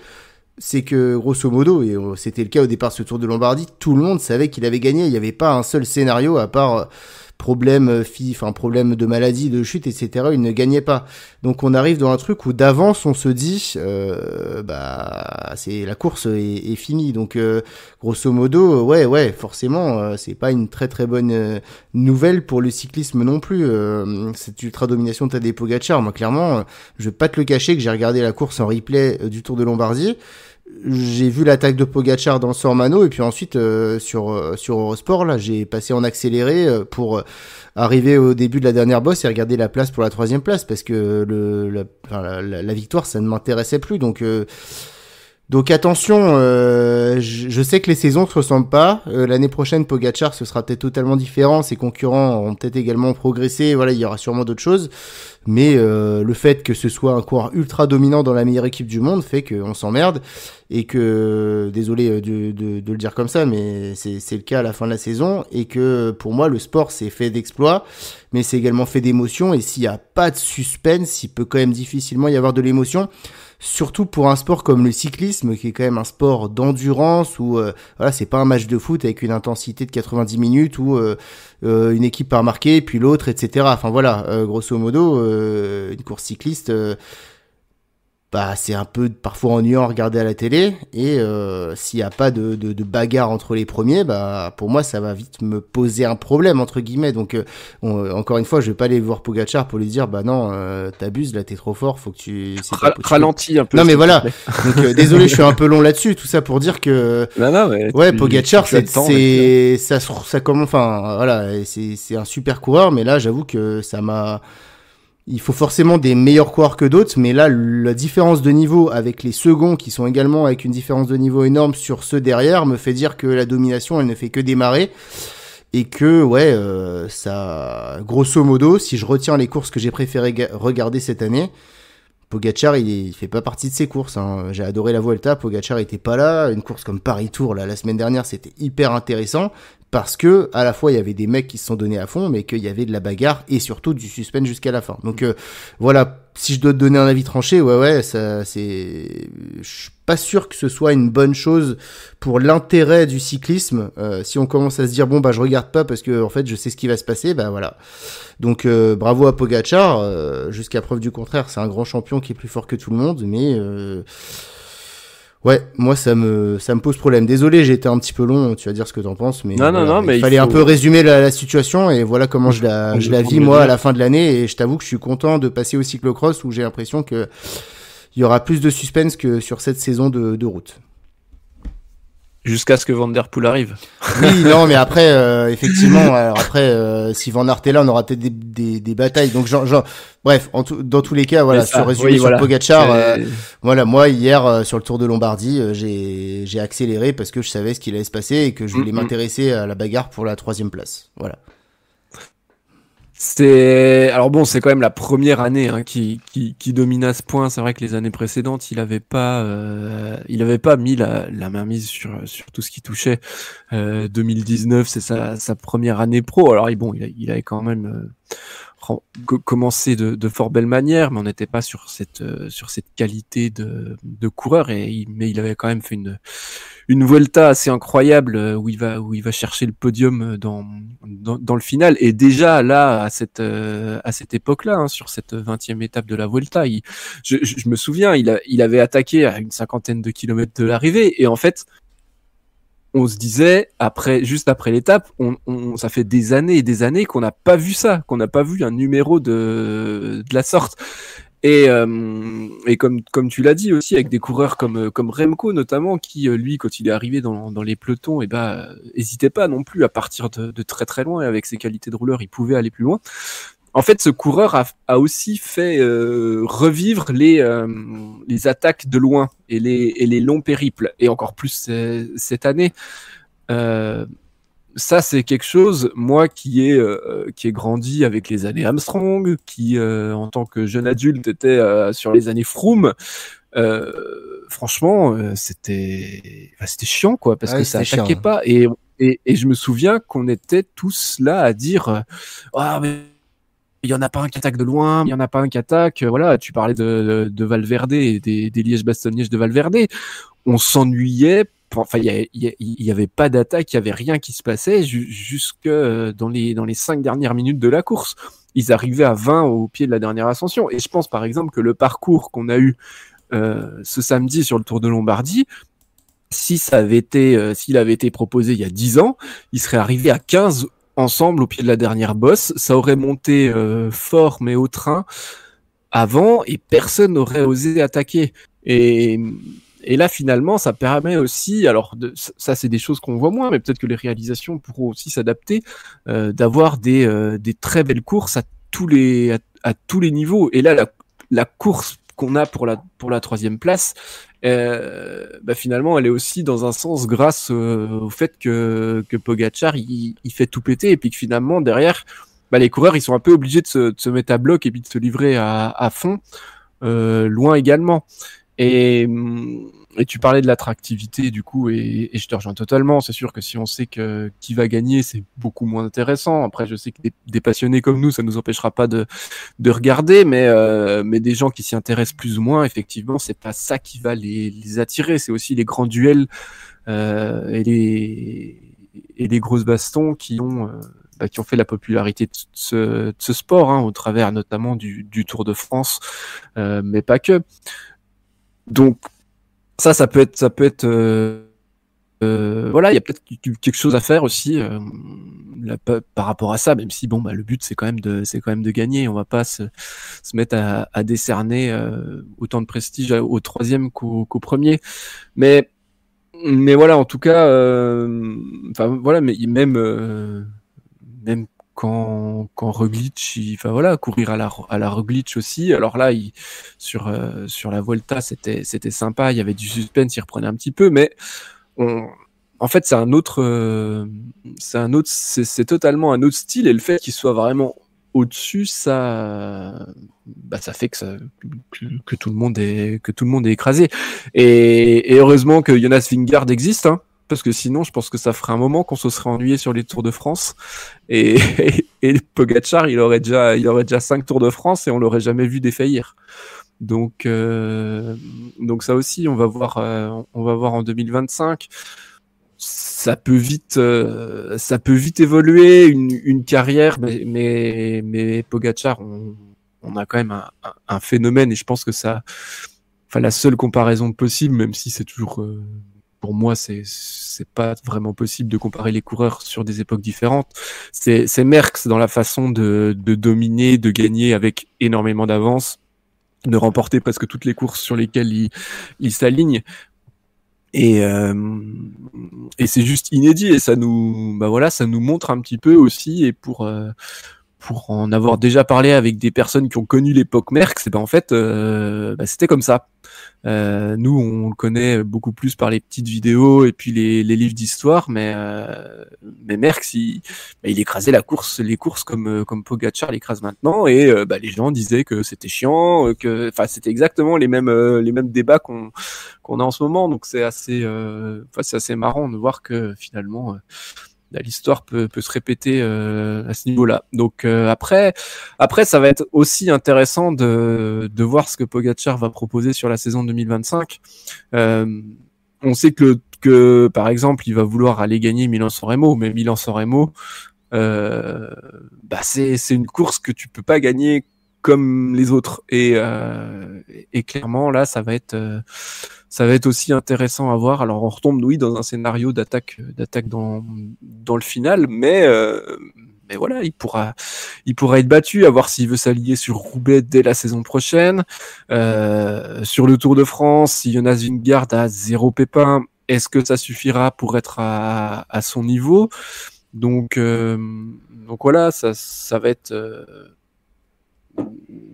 C'est que, grosso modo, et c'était le cas au départ de ce Tour de Lombardie, tout le monde savait qu'il avait gagné, il n'y avait pas un seul scénario à part... problème de maladie, de chute, etc. Il ne gagnait pas. Donc on arrive dans un truc où d'avance on se dit c'est la course est finie. Donc grosso modo ouais forcément c'est pas une très très bonne nouvelle pour le cyclisme non plus. Cette ultra domination de Tadej Pogačar, moi clairement je vais pas te le cacher que j'ai regardé la course en replay du Tour de Lombardie. J'ai vu l'attaque de Pogačar dans le Sormano et puis ensuite sur Eurosport là j'ai passé en accéléré pour arriver au début de la dernière bosse et regarder la place pour la 3e place parce que la victoire ça ne m'intéressait plus. Donc attention, je sais que les saisons se ressemblent pas. L'année prochaine, Pogačar, ce sera peut-être totalement différent. Ses concurrents auront peut-être également progressé. Voilà, il y aura sûrement d'autres choses. Mais le fait que ce soit un coureur ultra dominant dans la meilleure équipe du monde fait qu'on s'emmerde. Et que, désolé de le dire comme ça, mais c'est le cas à la fin de la saison. Et que pour moi, le sport, c'est fait d'exploits, mais c'est également fait d'émotions. Et s'il n'y a pas de suspense, il peut quand même difficilement y avoir de l'émotion. surtout pour un sport comme le cyclisme, qui est quand même un sport d'endurance, où voilà, c'est pas un match de foot avec une intensité de 90 minutes, où une équipe part marquer, puis l'autre, etc. Enfin voilà, grosso modo, une course cycliste... bah c'est un peu parfois ennuyant à regarder à la télé et s'il y a pas de bagarre entre les premiers, bah pour moi ça va vite me poser un problème entre guillemets. Donc encore une fois, je vais pas aller voir Pogačar pour lui dire bah non, t'abuses là, t'es trop fort, faut que tu ralentis un peu. Non mais voilà. Donc désolé, je suis un peu long là-dessus, tout ça pour dire que non, mais ouais, Pogačar ça commence, enfin voilà, c'est un super coureur, mais là j'avoue que ça m'a... Il faut forcément des meilleurs coureurs que d'autres, mais là, la différence de niveau avec les seconds, qui sont également avec une différence de niveau énorme sur ceux derrière, me fait dire que la domination, elle ne fait que démarrer. Et que, ouais, ça, grosso modo, si je retiens les courses que j'ai préféré regarder cette année, Pogačar, il fait pas partie de ces courses. Hein. J'ai adoré la Vuelta, Pogačar était pas là. Une course comme Paris-Tours, là, la semaine dernière, c'était hyper intéressant. Parce que, à la fois, il y avait des mecs qui se sont donnés à fond, mais qu'il y avait de la bagarre et surtout du suspense jusqu'à la fin. Donc, voilà. Si je dois te donner un avis tranché, ouais, ça, c'est, je suis pas sûr que ce soit une bonne chose pour l'intérêt du cyclisme. Si on commence à se dire, bon, bah, je regarde pas parce que, en fait, je sais ce qui va se passer, bah, voilà. Donc, bravo à Pogačar. Jusqu'à preuve du contraire, c'est un grand champion qui est plus fort que tout le monde, mais, ouais, moi ça me pose problème. Désolé, j'ai été un petit peu long, tu vas dire ce que t'en penses, mais non, mais il fallait un peu résumer la situation et voilà comment je la vis moi à la fin de l'année. Et je t'avoue que je suis content de passer au cyclocross où j'ai l'impression que il y aura plus de suspense que sur cette saison de route. Jusqu'à ce que Van Der Poel arrive. Oui, non, mais après, effectivement, alors après, si Van Aert est là, on aura peut-être des batailles. Donc, bref, dans tous les cas, voilà, sur résumé sur voilà. Pogačar, voilà, moi hier sur le Tour de Lombardie, j'ai accéléré parce que je savais ce qu'il allait se passer et que je voulais m'intéresser à la bagarre pour la 3e place. Voilà. Alors bon, c'est quand même la première année hein, qui domine à ce point. C'est vrai que les années précédentes, il avait pas mis la main mise sur tout ce qui touchait. 2019, c'est sa première année pro. Alors il avait quand même commencé de fort belle manière, mais on n'était pas sur cette qualité de coureur mais il avait quand même fait une Vuelta assez incroyable où il va chercher le podium dans le final. Et déjà là à cette époque-là, hein, sur cette 20e étape de la Vuelta, je me souviens, il avait attaqué à une 50aine de kilomètres de l'arrivée et en fait on se disait juste après l'étape, ça fait des années et des années qu'on n'a pas vu ça, qu'on n'a pas vu un numéro de la sorte. Et comme tu l'as dit aussi, avec des coureurs comme Remco notamment, qui lui, quand il est arrivé dans les pelotons, hésitait pas non plus à partir de très très loin. Et avec ses qualités de rouleur, il pouvait aller plus loin. En fait, ce coureur a aussi fait revivre les attaques de loin et les longs périples, et encore plus cette année. Ça, c'est quelque chose, moi, qui ai grandi avec les années Armstrong, qui, en tant que jeune adulte, était sur les années Froome. Franchement, c'était chiant, quoi, parce que ça attaquait chiant, pas. Et je me souviens qu'on était tous là à dire ah, mais il y en a pas un qui attaque de loin, il y en a pas un qui attaque. Voilà, tu parlais de Valverde et des Liège-Bastogne-Liège de Valverde. On s'ennuyait. Enfin, il y avait pas d'attaque, il y avait rien qui se passait jusque dans les 5 dernières minutes de la course. Ils arrivaient à 20 au pied de la dernière ascension. Et je pense par exemple que le parcours qu'on a eu ce samedi sur le Tour de Lombardie, s'il avait été proposé il y a 10 ans, il serait arrivé à 15 ensemble au pied de la dernière bosse. Ça aurait monté fort mais au train avant et personne n'aurait osé attaquer. Et là, finalement, ça permet aussi, alors ça c'est des choses qu'on voit moins, mais peut-être que les réalisations pourront aussi s'adapter, d'avoir des très belles courses à tous les niveaux. Et là, la course qu'on a pour la 3e place, finalement, elle est aussi dans un sens grâce au fait que Pogačar il fait tout péter et puis que finalement derrière, les coureurs ils sont un peu obligés de se mettre à bloc et puis de se livrer à fond, loin également. Et Et tu parlais de l'attractivité du coup, et je te rejoins totalement. C'est sûr que si on sait que qui va gagner, c'est beaucoup moins intéressant. Après, je sais que des passionnés comme nous, ça nous empêchera pas de regarder, mais des gens qui s'y intéressent plus ou moins, effectivement, c'est pas ça qui va les attirer. C'est aussi les grands duels et les grosses bastons qui ont fait la popularité de ce sport, hein, au travers notamment du Tour de France, mais pas que. Donc ça peut être voilà, il y a peut-être quelque chose à faire aussi là, par rapport à ça, même si bon, bah, le but c'est quand même de gagner. On va pas se mettre à décerner autant de prestige au troisième qu'au premier, mais voilà, en tout cas, enfin voilà, mais même quand Roglic, enfin voilà, courir à la Roglic aussi. Alors là, sur la Vuelta, c'était sympa, il y avait du suspense, il reprenait un petit peu, mais en fait, c'est totalement un autre style, et le fait qu'il soit vraiment au-dessus, ça fait que tout le monde est écrasé. Et heureusement que Jonas Vingegaard existe, hein, parce que sinon, je pense que ça ferait un moment qu'on se serait ennuyé sur les Tours de France. Et, et Pogacar, il aurait déjà 5 Tours de France et on l'aurait jamais vu défaillir. Donc ça aussi, on va voir en 2025. Ça peut vite évoluer une carrière, mais Pogacar, on a quand même un phénomène, et je pense que la seule comparaison possible, même si c'est toujours pour moi c'est pas vraiment possible de comparer les coureurs sur des époques différentes, c'est Merckx dans la façon de dominer, de gagner avec énormément d'avance, de remporter presque toutes les courses sur lesquelles il s'aligne. Et c'est juste inédit, et ça nous montre un petit peu aussi, et pour en avoir déjà parlé avec des personnes qui ont connu l'époque Merckx, et en fait c'était comme ça. Nous, on le connaît beaucoup plus par les petites vidéos et puis les livres d'histoire, mais Merckx, il écrasait les courses comme Pogacar l'écrase maintenant, et les gens disaient que c'était chiant, que c'était exactement les mêmes débats qu'on a en ce moment. Donc c'est assez marrant de voir que finalement l'histoire peut se répéter à ce niveau-là. Donc après, ça va être aussi intéressant de voir ce que Pogacar va proposer sur la saison 2025. On sait que par exemple, il va vouloir aller gagner Milan-San Remo, mais Milan-San Remo, c'est une course que tu peux pas gagner comme les autres, et clairement là, ça va être aussi intéressant à voir. Alors on retombe dans un scénario d'attaque dans le final, mais voilà, il pourra être battu, à voir s'il veut s'allier sur Roubaix dès la saison prochaine. Sur le Tour de France, si Jonas Vingegaard a 0 pépin, est-ce que ça suffira pour être à son niveau? Donc voilà, ça va être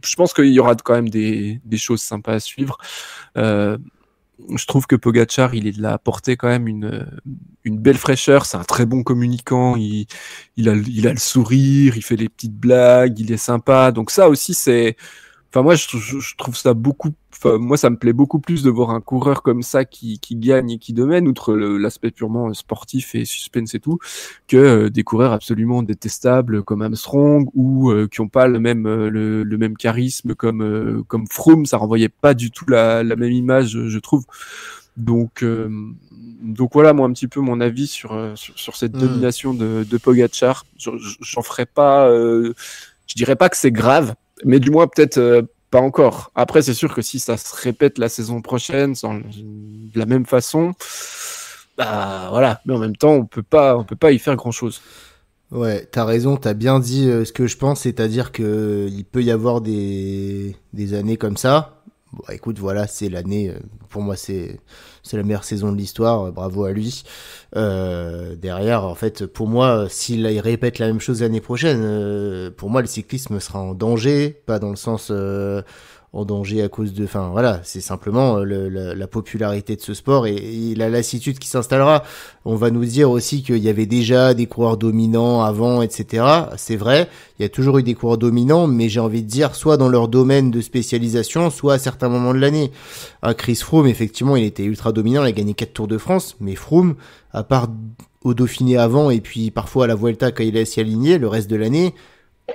je pense qu'il y aura quand même des choses sympas à suivre. Je trouve que Pogacar, il est de la portée quand même une belle fraîcheur. C'est un très bon communicant. Il a le sourire, il fait des petites blagues, il est sympa. Donc ça aussi, moi, je trouve ça moi, ça me plaît beaucoup plus de voir un coureur comme ça qui gagne et qui domine, outre l'aspect purement sportif et suspense et tout, que des coureurs absolument détestables comme Armstrong, ou qui ont pas le même charisme comme Froome. Ça renvoyait pas du tout la même image, je trouve. Donc voilà, moi, un petit peu mon avis sur cette domination de Pogacar. J'en ferai pas, je dirais pas que c'est grave, mais du moins peut-être pas encore. Après, c'est sûr que si ça se répète la saison prochaine de la même façon, voilà. Mais en même temps, on peut pas y faire grand-chose. Ouais, t'as raison, t'as bien dit ce que je pense, c'est-à-dire que il peut y avoir des années comme ça. Bon, écoute, voilà, c'est l'année, pour moi, c'est la meilleure saison de l'histoire, bravo à lui. Derrière, en fait, pour moi, s'il répète la même chose l'année prochaine, pour moi, le cyclisme sera en danger, pas dans le sens en danger à cause de, enfin voilà, c'est simplement la popularité de ce sport et la lassitude qui s'installera. On va nous dire aussi qu'il y avait déjà des coureurs dominants avant, etc. C'est vrai, il y a toujours eu des coureurs dominants, mais j'ai envie de dire soit dans leur domaine de spécialisation, soit à certains moments de l'année. Chris Froome, effectivement, il était ultra dominant, il a gagné 4 Tours de France, mais Froome, à part au Dauphiné avant et puis parfois à la Vuelta quand il est s'y aligné, le reste de l'année,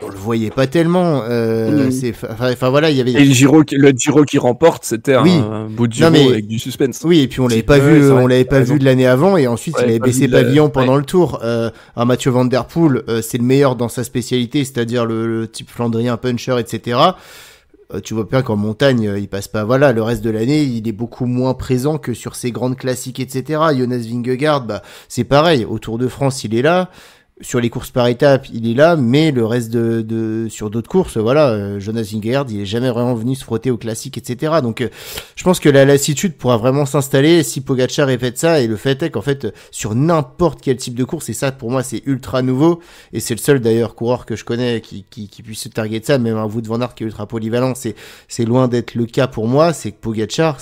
on le voyait pas tellement. Enfin voilà, il y avait. Et le Giro qui remporte, c'était un beau Giro avec du suspense. Oui, et puis on l'avait pas vu, on l'avait pas vu de l'année avant, et ensuite il avait baissé pavillon pendant le Tour. Un Mathieu Van Der Poel, c'est le meilleur dans sa spécialité, c'est-à-dire le type flandrien, puncher, etc. Tu vois bien qu'en montagne, il passe pas. Voilà, le reste de l'année, il est beaucoup moins présent que sur ces grandes classiques, etc. Jonas Vingegaard, c'est pareil. Au Tour de France, il est là. Sur les courses par étapes, il est là, mais le reste sur d'autres courses, voilà, Jonas Vingegaard, il est jamais vraiment venu se frotter aux classiques, etc. Donc, je pense que la lassitude pourra vraiment s'installer si Pogačar répète ça, et le fait est qu'en fait, sur n'importe quel type de course, et ça, pour moi, c'est ultra nouveau, et c'est le seul, d'ailleurs, coureur que je connais qui puisse se targuer de ça, même un Wout van Aert qui est ultra polyvalent, c'est loin d'être le cas pour moi, c'est que Pogačar,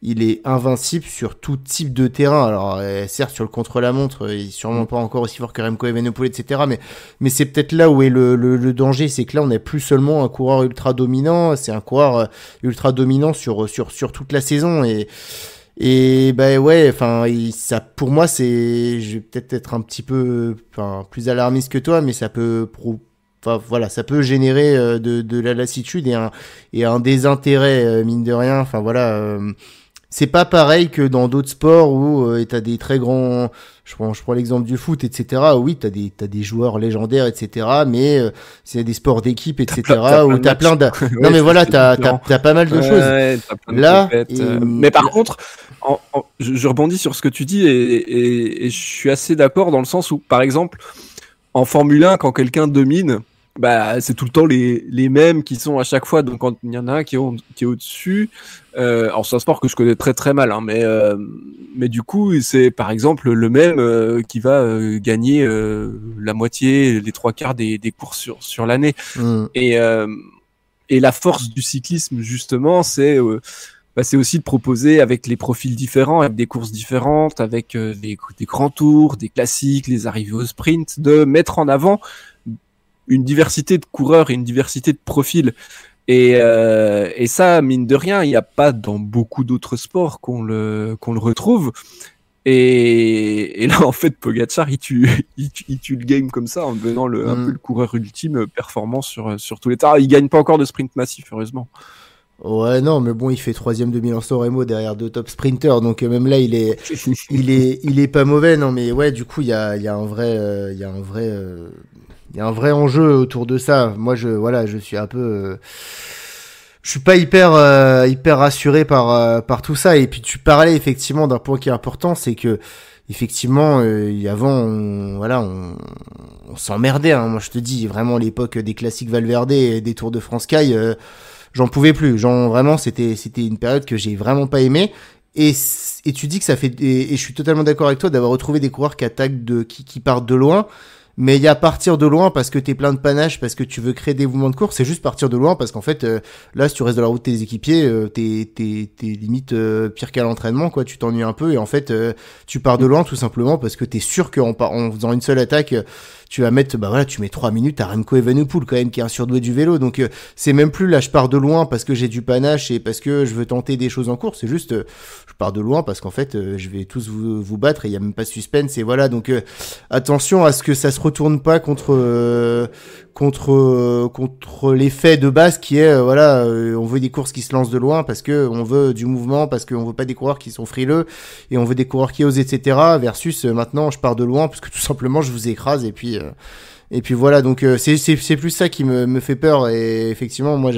il est invincible sur tout type de terrain. Alors, certes, sur le contre-la-montre, il est sûrement pas encore aussi fort que Remco Evenepoel, etc. Mais c'est peut-être là où est le danger, c'est que là, on n'est plus seulement un coureur ultra dominant, c'est un coureur ultra dominant sur toute la saison. Et ouais, enfin, ça, pour moi, je vais peut-être être un petit peu, plus alarmiste que toi, mais ça peut enfin voilà, ça peut générer de la lassitude et un désintérêt, mine de rien. Enfin voilà, c'est pas pareil que dans d'autres sports où t'as des très grands, je prends l'exemple du foot, etc. Oui, t'as des joueurs légendaires, etc. Mais c'est des sports d'équipe, etc. Où t'as plein de non mais voilà, t'as pas mal de choses. Là, mais par contre, je rebondis sur ce que tu dis et je suis assez d'accord dans le sens où, par exemple, en Formule 1, quand quelqu'un domine, c'est tout le temps les mêmes qui sont à chaque fois. Donc quand il y en a un qui est au-dessus, alors c'est un sport que je connais très très mal, hein, mais du coup c'est par exemple le même qui va gagner la moitié, les 3/4 des courses sur l'année. Et la force du cyclisme justement, c'est aussi de proposer avec les profils différents, avec des courses différentes, avec des grands tours, des classiques, les arrivées au sprint, de mettre en avant une diversité de coureurs et une diversité de profils. Et ça, mine de rien, il n'y a pas dans beaucoup d'autres sports qu'on le retrouve. Et là, en fait, Pogačar, il tue le game comme ça, en devenant un peu le coureur ultime performant sur tous les terrains. Il gagne pas encore de sprint massif, heureusement. Ouais, non, mais bon, il fait 3e de Milan-San Remo derrière 2 top sprinters, donc même là, il est pas mauvais. Non, mais ouais, du coup, il y a un vrai enjeu autour de ça. Moi, je suis un peu, je suis pas hyper rassuré par tout ça. Et puis tu parlais effectivement d'un point qui est important, c'est que effectivement, avant, on s'emmerdait. Hein. Moi, je te dis vraiment l'époque des classiques Valverde et des Tours de France Sky, j'en pouvais plus. Vraiment, c'était une période que j'ai vraiment pas aimée. Et tu dis que ça fait, et je suis totalement d'accord avec toi d'avoir retrouvé des coureurs qui attaquent qui partent de loin. Mais il y a partir de loin parce que t'es plein de panache, parce que tu veux créer des mouvements de course, c'est juste partir de loin parce qu'en fait, là, si tu restes dans la route de tes équipiers, t'es limite pire qu'à l'entraînement, quoi. Tu t'ennuies un peu et en fait, tu pars de loin tout simplement parce que t'es sûr qu'en faisant une seule attaque, tu vas mettre, tu mets 3 minutes à Remco Evenepoel quand même qui est un surdoué du vélo. Donc c'est même plus là, je pars de loin parce que j'ai du panache et parce que je veux tenter des choses en course. C'est juste, je pars de loin parce qu'en fait, je vais tous vous battre et il y a même pas de suspense. Et voilà, donc attention à ce que ça se retourne pas contre l'effet de base qui est on veut des courses qui se lancent de loin parce que on veut du mouvement, parce qu'on veut pas des coureurs qui sont frileux et on veut des coureurs qui osent, etc. versus maintenant je pars de loin parce que tout simplement je vous écrase et puis voilà, donc c'est plus ça qui me fait peur. Et effectivement, moi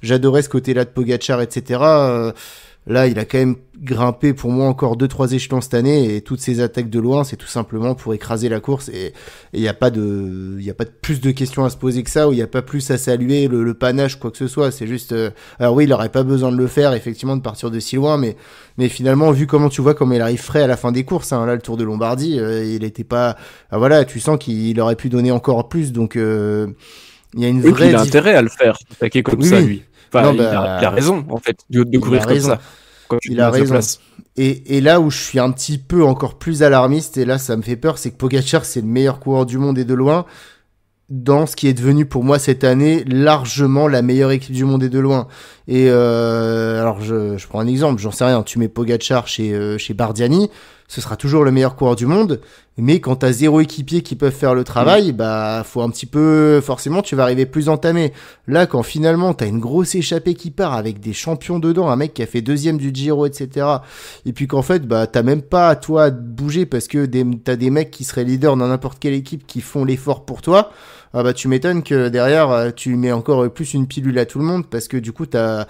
j'adorais ce côté-là de Pogačar, etc. Là, il a quand même grimpé pour moi encore 2-3 échelons cette année et toutes ces attaques de loin, c'est tout simplement pour écraser la course et il y a pas de plus de questions à se poser que ça, ou il y a pas plus à saluer le panache, quoi que ce soit. C'est juste, alors oui, il aurait pas besoin de le faire, effectivement, de partir de si loin, mais finalement, vu comment il arrive frais à la fin des courses, hein, là, le Tour de Lombardie, il était pas, tu sens qu'il aurait pu donner encore plus, donc, il y a une vraie. Il a intérêt à le faire, attaquer comme ça, lui. Enfin, Non, il a raison, en fait, de courir comme ça. Quand tu il a raison. Place. Et là où je suis un petit peu encore plus alarmiste, et là ça me fait peur, c'est que Pogacar, c'est le meilleur coureur du monde et de loin, dans ce qui est devenu pour moi cette année largement la meilleure équipe du monde et de loin. Et alors je prends un exemple, j'en sais rien, tu mets Pogacar chez Bardiani, ce sera toujours le meilleur coureur du monde, mais quand t'as 0 équipier qui peuvent faire le travail, bah faut un petit peu, forcément tu vas arriver plus entamé. Là quand finalement t'as une grosse échappée qui part avec des champions dedans, un mec qui a fait 2e du Giro, etc. Et puis qu'en fait bah t'as même pas à toi de bouger parce que t'as des mecs qui seraient leaders dans n'importe quelle équipe qui font l'effort pour toi. Ah bah tu m'étonnes que derrière tu mets encore plus une pilule à tout le monde parce que du coup t'as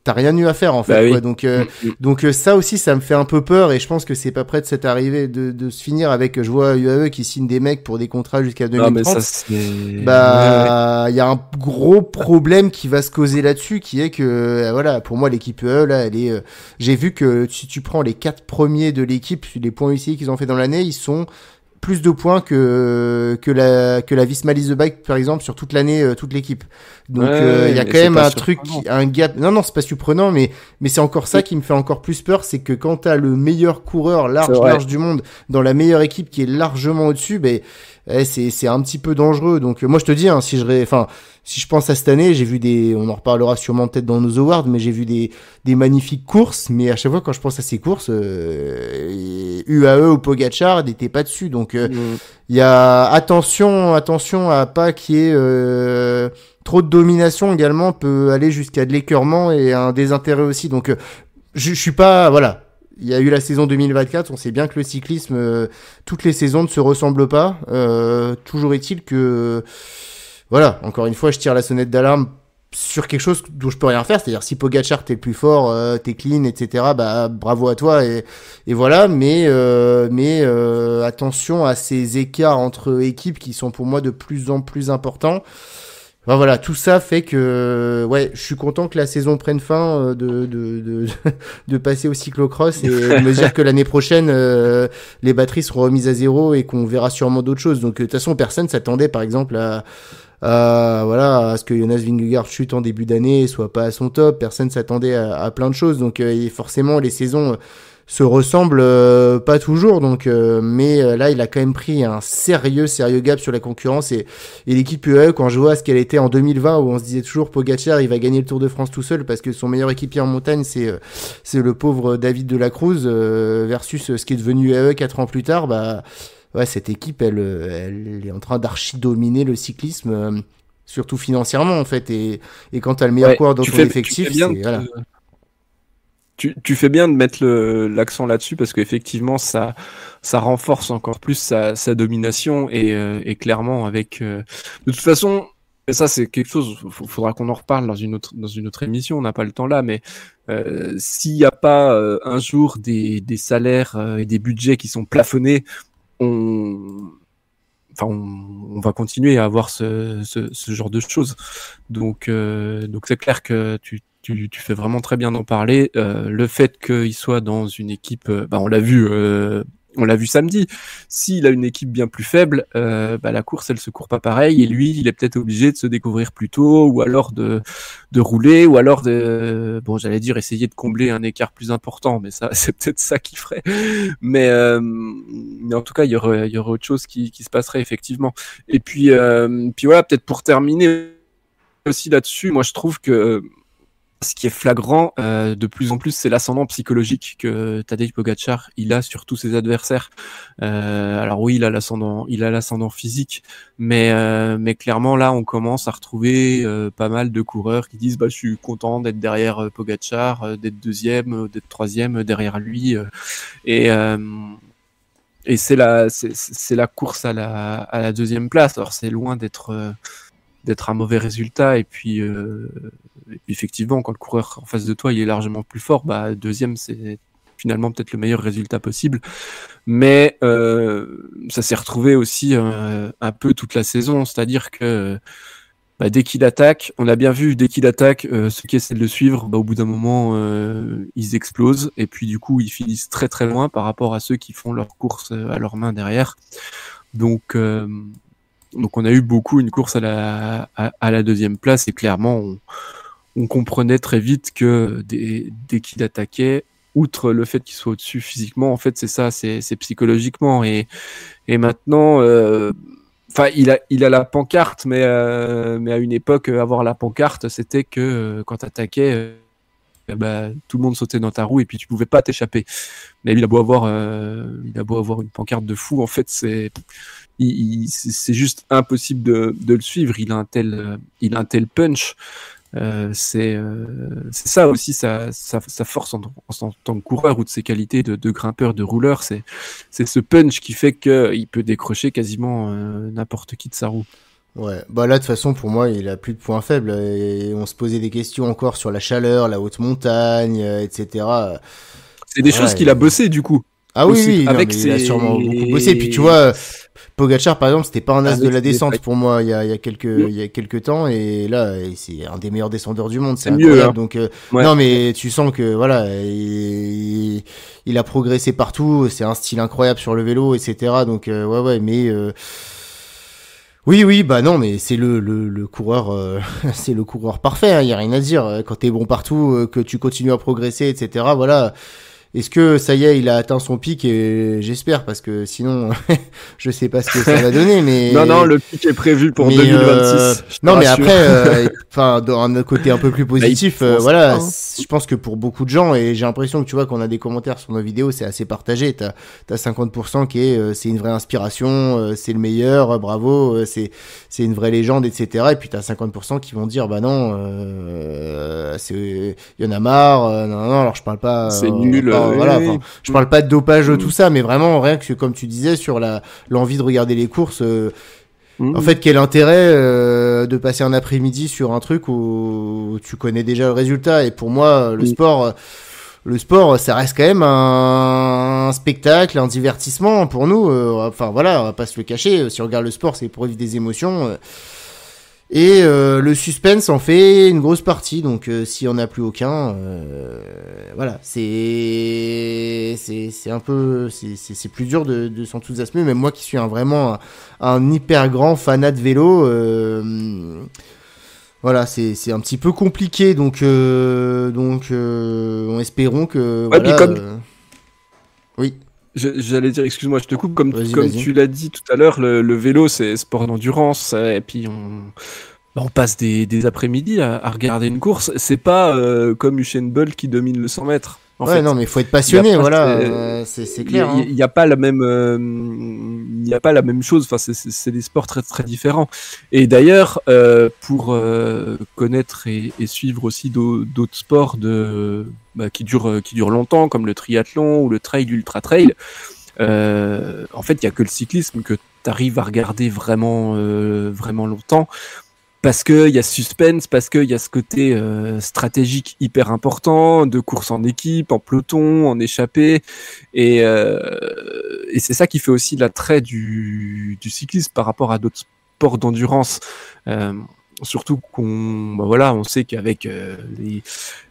rien eu à faire en fait, bah quoi. Oui. Donc ça aussi ça me fait un peu peur et je pense que c'est pas près de cette arrivée de se finir avec, je vois UAE qui signe des mecs pour des contrats jusqu'à 2030. Non, mais ça, bah il y a un gros problème qui va se causer là-dessus, qui est que voilà, pour moi l'équipe UAE là elle est j'ai vu que si tu prends les 4 premiers de l'équipe, les points UCI qu'ils ont fait dans l'année, ils sont plus de points que la Visma Leasebike par exemple sur toute l'année, toute l'équipe. Donc il y a quand même un truc, un gap. Non c'est pas surprenant, mais c'est encore ça qui me fait encore plus peur, c'est que quand t'as le meilleur coureur large du monde dans la meilleure équipe qui est largement au-dessus, ben c'est un petit peu dangereux. Donc moi je te dis, hein, si je pense à cette année, j'ai vu on en reparlera sûrement peut-être dans nos awards, mais j'ai vu des magnifiques courses, mais à chaque fois quand je pense à ces courses, UAE ou Pogacar n'étaient pas dessus. Donc il y a attention à pas qu'il y ait trop de domination également, peut aller jusqu'à de l'écœurement et un désintérêt aussi. Donc je suis pas, voilà. Il y a eu la saison 2024, on sait bien que le cyclisme, toutes les saisons ne se ressemblent pas. Toujours est-il que, voilà, encore une fois, je tire la sonnette d'alarme sur quelque chose dont je peux rien faire. C'est-à-dire, si Pogacar t'es le plus fort, t'es clean, etc., bah bravo à toi et voilà. Mais attention à ces écarts entre équipes qui sont pour moi de plus en plus importants. Enfin, voilà, tout ça fait que ouais, je suis content que la saison prenne fin, de passer au cyclocross et de me dire que l'année prochaine les batteries seront remises à zéro et qu'on verra sûrement d'autres choses. Donc de toute façon, personne s'attendait par exemple à ce que Jonas Vingegaard chute en début d'année et soit pas à son top. Personne s'attendait à plein de choses. Donc et forcément les saisons se ressemblent pas toujours, donc mais là il a quand même pris un sérieux gap sur la concurrence et l'équipe UAE, quand je vois ce qu'elle était en 2020 où on se disait toujours Pogacar il va gagner le Tour de France tout seul parce que son meilleur équipier en montagne c'est le pauvre David de la Cruz versus ce qui est devenu UAE 4 ans plus tard, bah ouais, cette équipe elle est en train d'archi dominer le cyclisme, surtout financièrement en fait, et quand t'as le meilleur coureur dans ton effectif, c'est voilà. Tu fais bien de mettre l'accent là-dessus parce qu'effectivement ça renforce encore plus sa domination et clairement avec de toute façon, et ça c'est quelque chose, faudra qu'on en reparle dans une autre émission, on n'a pas le temps là, mais s'il n'y a pas un jour des salaires et des budgets qui sont plafonnés, on va continuer à avoir ce genre de choses. Donc c'est clair que tu fais vraiment très bien d'en parler. Le fait qu'il soit dans une équipe, on l'a vu samedi. S'il a une équipe bien plus faible, la course elle se court pas pareil et lui il est peut-être obligé de se découvrir plus tôt ou alors de rouler ou alors j'allais dire essayer de combler un écart plus important, mais ça c'est peut-être ça qu'il ferait. Mais en tout cas il y aurait autre chose qui se passerait effectivement. Et puis voilà, peut-être pour terminer aussi là-dessus, moi je trouve que ce qui est flagrant de plus en plus, c'est l'ascendant psychologique que Tadej Pogacar il a sur tous ses adversaires. Alors oui, il a l'ascendant physique, mais clairement là, on commence à retrouver pas mal de coureurs qui disent je suis content d'être derrière Pogacar, d'être deuxième, d'être troisième derrière lui, et c'est la course à la deuxième place. Alors c'est loin d'être un mauvais résultat, et puis effectivement quand le coureur en face de toi il est largement plus fort, deuxième c'est finalement peut-être le meilleur résultat possible, mais ça s'est retrouvé aussi un peu toute la saison, c'est-à-dire que dès qu'il attaque, on a bien vu, dès qu'il attaque, ceux qui essaient de le suivre, au bout d'un moment ils explosent, et puis du coup ils finissent très très loin par rapport à ceux qui font leur course à leurs mains derrière. Donc on a eu beaucoup une course à la deuxième place, et clairement on comprenait très vite que dès qu'il attaquait, outre le fait qu'il soit au-dessus physiquement, en fait, c'est ça, c'est psychologiquement. Et maintenant, enfin, il a la pancarte, mais à une époque, avoir la pancarte, c'était que quand t'attaquais, tout le monde sautait dans ta roue et puis tu pouvais pas t'échapper. Mais il a beau avoir une pancarte de fou, en fait, c'est juste impossible de le suivre. Il a un tel punch. C'est ça aussi sa force en tant que coureur ou de ses qualités de grimpeur, de rouleur. C'est ce punch qui fait qu'il peut décrocher quasiment n'importe qui de sa roue. Ouais, bah là de toute façon pour moi il a plus de points faibles et on se posait des questions encore sur la chaleur, la haute montagne, etc. C'est des choses qu'il a bossé du coup. Ah oui, oui, avec il a sûrement beaucoup bossé. Et puis tu vois, Pogacar par exemple, c'était pas un as de la descente pour moi il y a quelques temps et là c'est un des meilleurs descendeurs du monde, c'est incroyable. Mieux, hein. Donc non mais tu sens que voilà, il a progressé partout, c'est un style incroyable sur le vélo, etc. Donc ouais mais oui, bah non, mais c'est le coureur, c'est le coureur parfait. Hein, y a rien à dire. Quand t'es bon partout, que tu continues à progresser, etc. Voilà. Est-ce que ça y est, il a atteint son pic et j'espère parce que sinon, je sais pas ce que ça va donner. Mais non, le pic est prévu pour 2026. Non, mais après, enfin, dans un côté un peu plus positif, voilà, je pense que pour beaucoup de gens et j'ai l'impression que tu vois qu'on a des commentaires sur nos vidéos, c'est assez partagé. T'as 50% qui est, c'est une vraie inspiration, c'est le meilleur, bravo, c'est une vraie légende, etc. Et puis t'as 50% qui vont dire, bah non, il y en a marre, non, alors je parle pas. C'est nul. Voilà, je parle pas de dopage, tout ça, mais vraiment rien que comme tu disais sur l'envie de regarder les courses. En fait, quel intérêt de passer un après-midi sur un truc où tu connais déjà le résultat. Et pour moi, le sport, ça reste quand même un spectacle, un divertissement pour nous. Enfin voilà, on va pas se le cacher. Si on regarde le sport, c'est pour vivre des émotions. Et le suspense en fait une grosse partie, donc s'il y en a plus aucun, voilà, c'est un peu, c'est plus dur de s'enthousiasmer. Même moi qui suis vraiment un hyper grand fanat de vélo, voilà, c'est un petit peu compliqué, donc espérons que ouais, voilà. Oui. J'allais dire, excuse-moi, je te coupe, comme tu l'as dit tout à l'heure, le vélo c'est sport d'endurance, et puis on passe des après-midi à regarder une course. C'est pas comme Usain Bolt qui domine le 100 mètres. En fait, non, mais il faut être passionné, voilà, c'est clair. Il n'y a pas la même, chose. Enfin, c'est des sports très très différents. Et d'ailleurs, pour connaître et suivre aussi d'autres sports qui durent longtemps, comme le triathlon ou le trail, ultra trail, en fait, il y a que le cyclisme que t'arrives à regarder vraiment longtemps. Parce que il y a suspense, parce que il y a ce côté stratégique hyper important, de course en équipe, en peloton, en échappée, et c'est ça qui fait aussi l'attrait du cyclisme par rapport à d'autres sports d'endurance. Surtout on sait qu'avec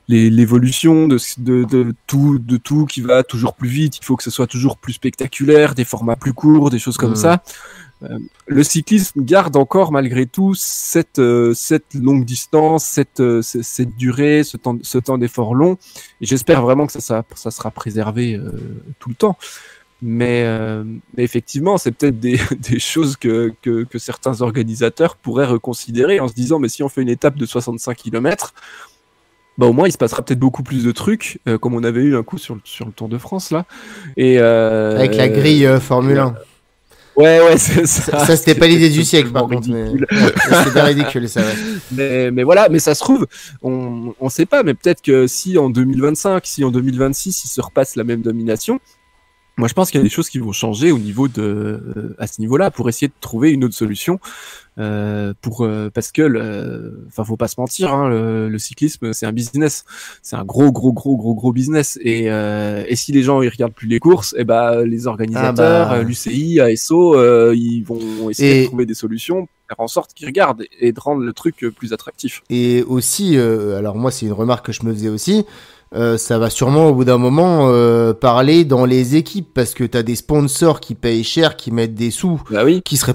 l'évolution de tout qui va toujours plus vite, il faut que ce soit toujours plus spectaculaire, des formats plus courts, des choses comme ça. Le cyclisme garde encore malgré tout cette longue distance, cette durée, ce temps d'effort long, et j'espère vraiment que ça sera préservé tout le temps. Mais effectivement, c'est peut-être des choses que certains organisateurs pourraient reconsidérer en se disant, mais si on fait une étape de 65 km, au moins il se passera peut-être beaucoup plus de trucs, comme on avait eu un coup sur le Tour de France là, et avec la grille Formule 1. Ouais, c'est ça. Ça c'était pas l'idée du siècle, par contre. C'était bien ridicule, ça. Ouais. Mais voilà, mais ça se trouve, on sait pas, mais peut-être que si en 2025, si en 2026, il se repasse la même domination, moi je pense qu'il y a des choses qui vont changer au niveau à ce niveau-là, pour essayer de trouver une autre solution. Parce que faut pas se mentir, hein, le cyclisme c'est un business, c'est un gros business, et si les gens ils regardent plus les courses, et les organisateurs, l'UCI, ASO, ils vont essayer de trouver des solutions pour faire en sorte qu'ils regardent et de rendre le truc plus attractif. Et aussi, alors moi c'est une remarque que je me faisais aussi. Ça va sûrement au bout d'un moment parler dans les équipes, parce que t'as des sponsors qui payent cher, qui mettent des sous, qui sont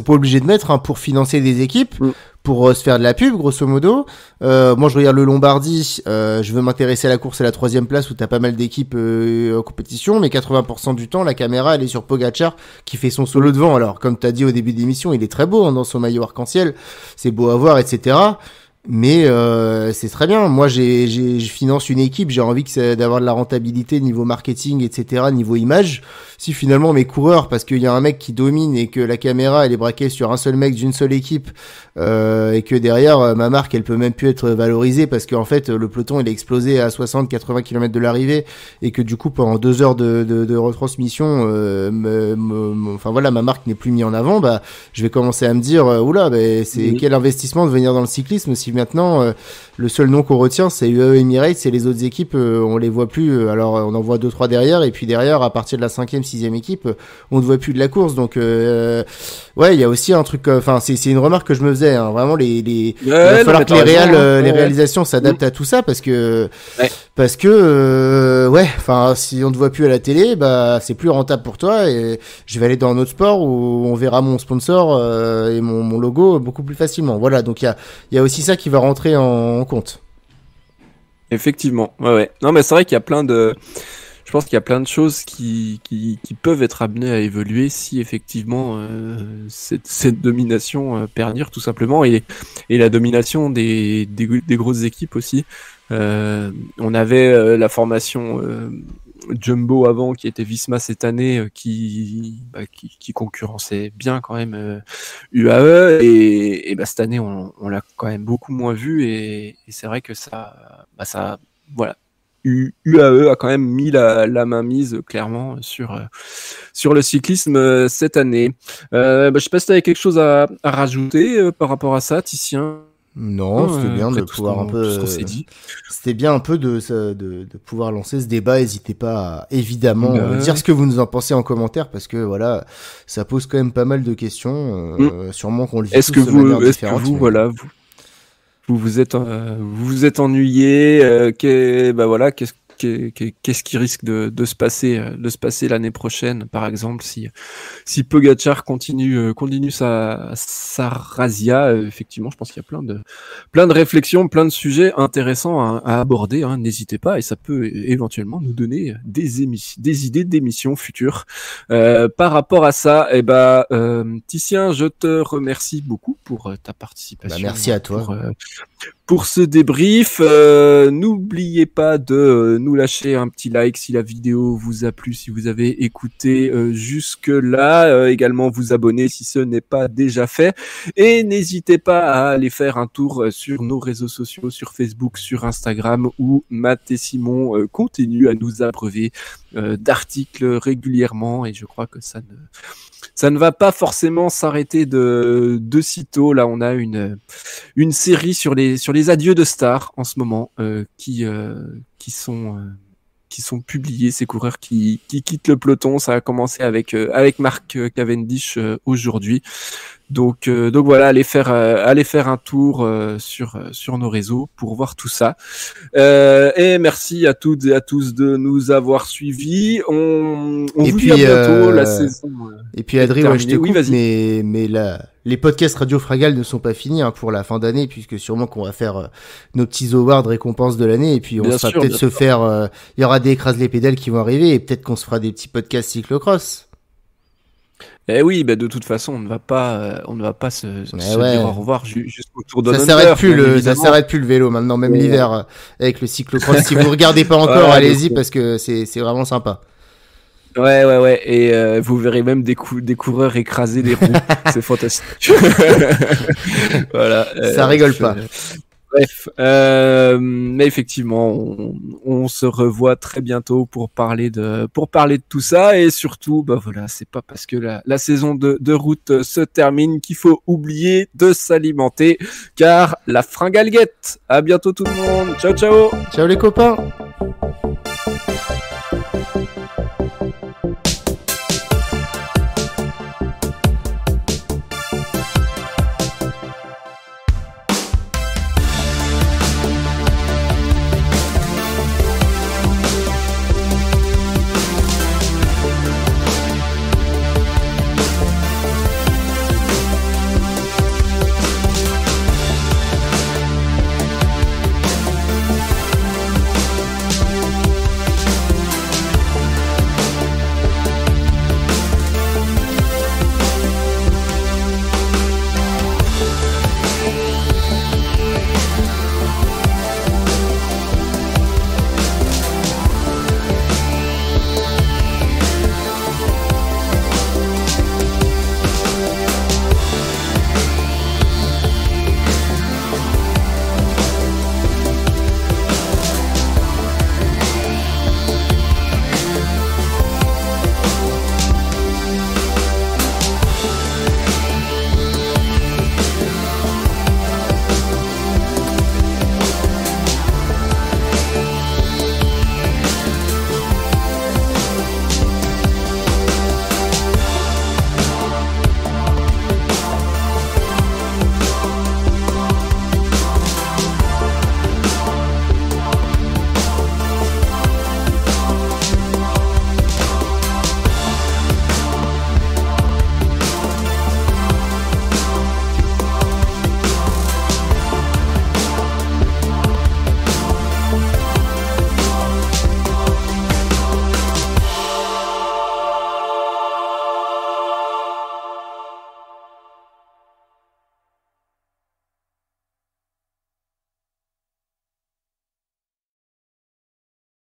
pas obligés de mettre pour financer des équipes, pour se faire de la pub, grosso modo. Moi, je regarde le Lombardie. Je veux m'intéresser à la course à la 3e place où t'as pas mal d'équipes en compétition, mais 80% du temps, la caméra, elle est sur Pogačar qui fait son solo devant. Alors, comme t'as dit au début de l'émission, il est très beau dans son maillot arc-en-ciel. C'est beau à voir, etc. Mais c'est très bien. Moi, je finance une équipe. J'ai envie d'avoir de la rentabilité niveau marketing, etc., niveau image. Si finalement mes coureurs, parce qu'il y a un mec qui domine et que la caméra elle est braquée sur un seul mec d'une seule équipe, et que derrière ma marque elle peut même plus être valorisée parce qu'en fait le peloton il est explosé à 60-80 km de l'arrivée et que du coup pendant 2 heures de retransmission, enfin voilà, ma marque n'est plus mise en avant, bah je vais commencer à me dire oula, c'est quel investissement de venir dans le cyclisme si maintenant le seul nom qu'on retient c'est UAE Emirates et les autres équipes on les voit plus. Alors on en voit 2-3 derrière et puis derrière à partir de la 5e 6e équipe on ne voit plus de la course. Donc ouais, il y a aussi un truc, enfin c'est une remarque que je me faisais, hein. Vraiment il va falloir que les réalisations s'adaptent à tout ça parce que ouais, enfin si on ne te voit plus à la télé, bah c'est plus rentable pour toi et je vais aller dans un autre sport où on verra mon sponsor et mon logo beaucoup plus facilement. Voilà, donc il y a aussi ça qui va rentrer en compte. Effectivement, ouais. Non, mais c'est vrai qu'il y a je pense qu'il y a plein de choses qui peuvent être amenées à évoluer si effectivement cette domination perdure tout simplement et la domination des grosses équipes aussi. On avait la formation Jumbo avant qui était Visma cette année qui concurrençait bien quand même UAE et cette année on l'a quand même beaucoup moins vu et c'est vrai que ça voilà, UAE a quand même mis la main mise clairement sur le cyclisme cette année. Je sais pas si tu avais quelque chose à rajouter par rapport à ça, Titien. Non, c'était bien de pouvoir un peu. C'était bien un peu de pouvoir lancer ce débat. N'hésitez pas à évidemment dire ce que vous nous en pensez en commentaire parce que voilà, ça pose quand même pas mal de questions. Sûrement qu'on le vit tous de manière différente. Est-ce que vous, voilà, vous vous êtes ennuyé, qu'est-ce qui risque de se passer l'année prochaine, par exemple, si Pogačar continue sa razzia, effectivement, je pense qu'il y a plein de réflexions, plein de sujets intéressants à aborder, hein, n'hésitez pas, et ça peut éventuellement nous donner des idées d'émissions futures. Par rapport à ça, Titien, je te remercie beaucoup pour ta participation. Merci à toi. Pour ce débrief, n'oubliez pas de nous lâcher un petit like si la vidéo vous a plu, si vous avez écouté jusque-là. Également vous abonner si ce n'est pas déjà fait. Et n'hésitez pas à aller faire un tour sur nos réseaux sociaux, sur Facebook, sur Instagram, où Matt et Simon continuent à nous abreuver d'articles régulièrement. Et je crois que ça ne va pas forcément s'arrêter de sitôt. Là, on a une série sur les adieux de stars en ce moment qui sont publiés, ces coureurs qui quittent le peloton. Ça a commencé avec Mark Cavendish aujourd'hui. Donc voilà, allez faire un tour sur nos réseaux pour voir tout ça. Et merci à toutes et à tous de nous avoir suivis. On vous dit à bientôt. La saison. Et puis Adri, je te coupe, mais les podcasts Radio Fragal ne sont pas finis pour la fin d'année, puisque sûrement qu'on va faire nos petits awards récompenses de l'année, et puis on va peut-être se faire. Il y aura des écrases les pédales qui vont arriver, et peut-être qu'on se fera des petits podcasts cyclocross. Eh oui, de toute façon, on ne va pas se dire au revoir jusqu'au Tour de Ça s'arrête plus le vélo maintenant, même l'hiver avec le cyclocross. Si vous regardez pas encore, allez-y parce que c'est vraiment sympa. Ouais, et vous verrez même des coureurs écraser des roues, c'est fantastique. Voilà. Ça rigole pas. Bref, mais effectivement, on se revoit très bientôt pour parler de tout ça et surtout, voilà, c'est pas parce que la saison de route se termine qu'il faut oublier de s'alimenter, car la fringale guette. À bientôt tout le monde. Ciao. Ciao les copains.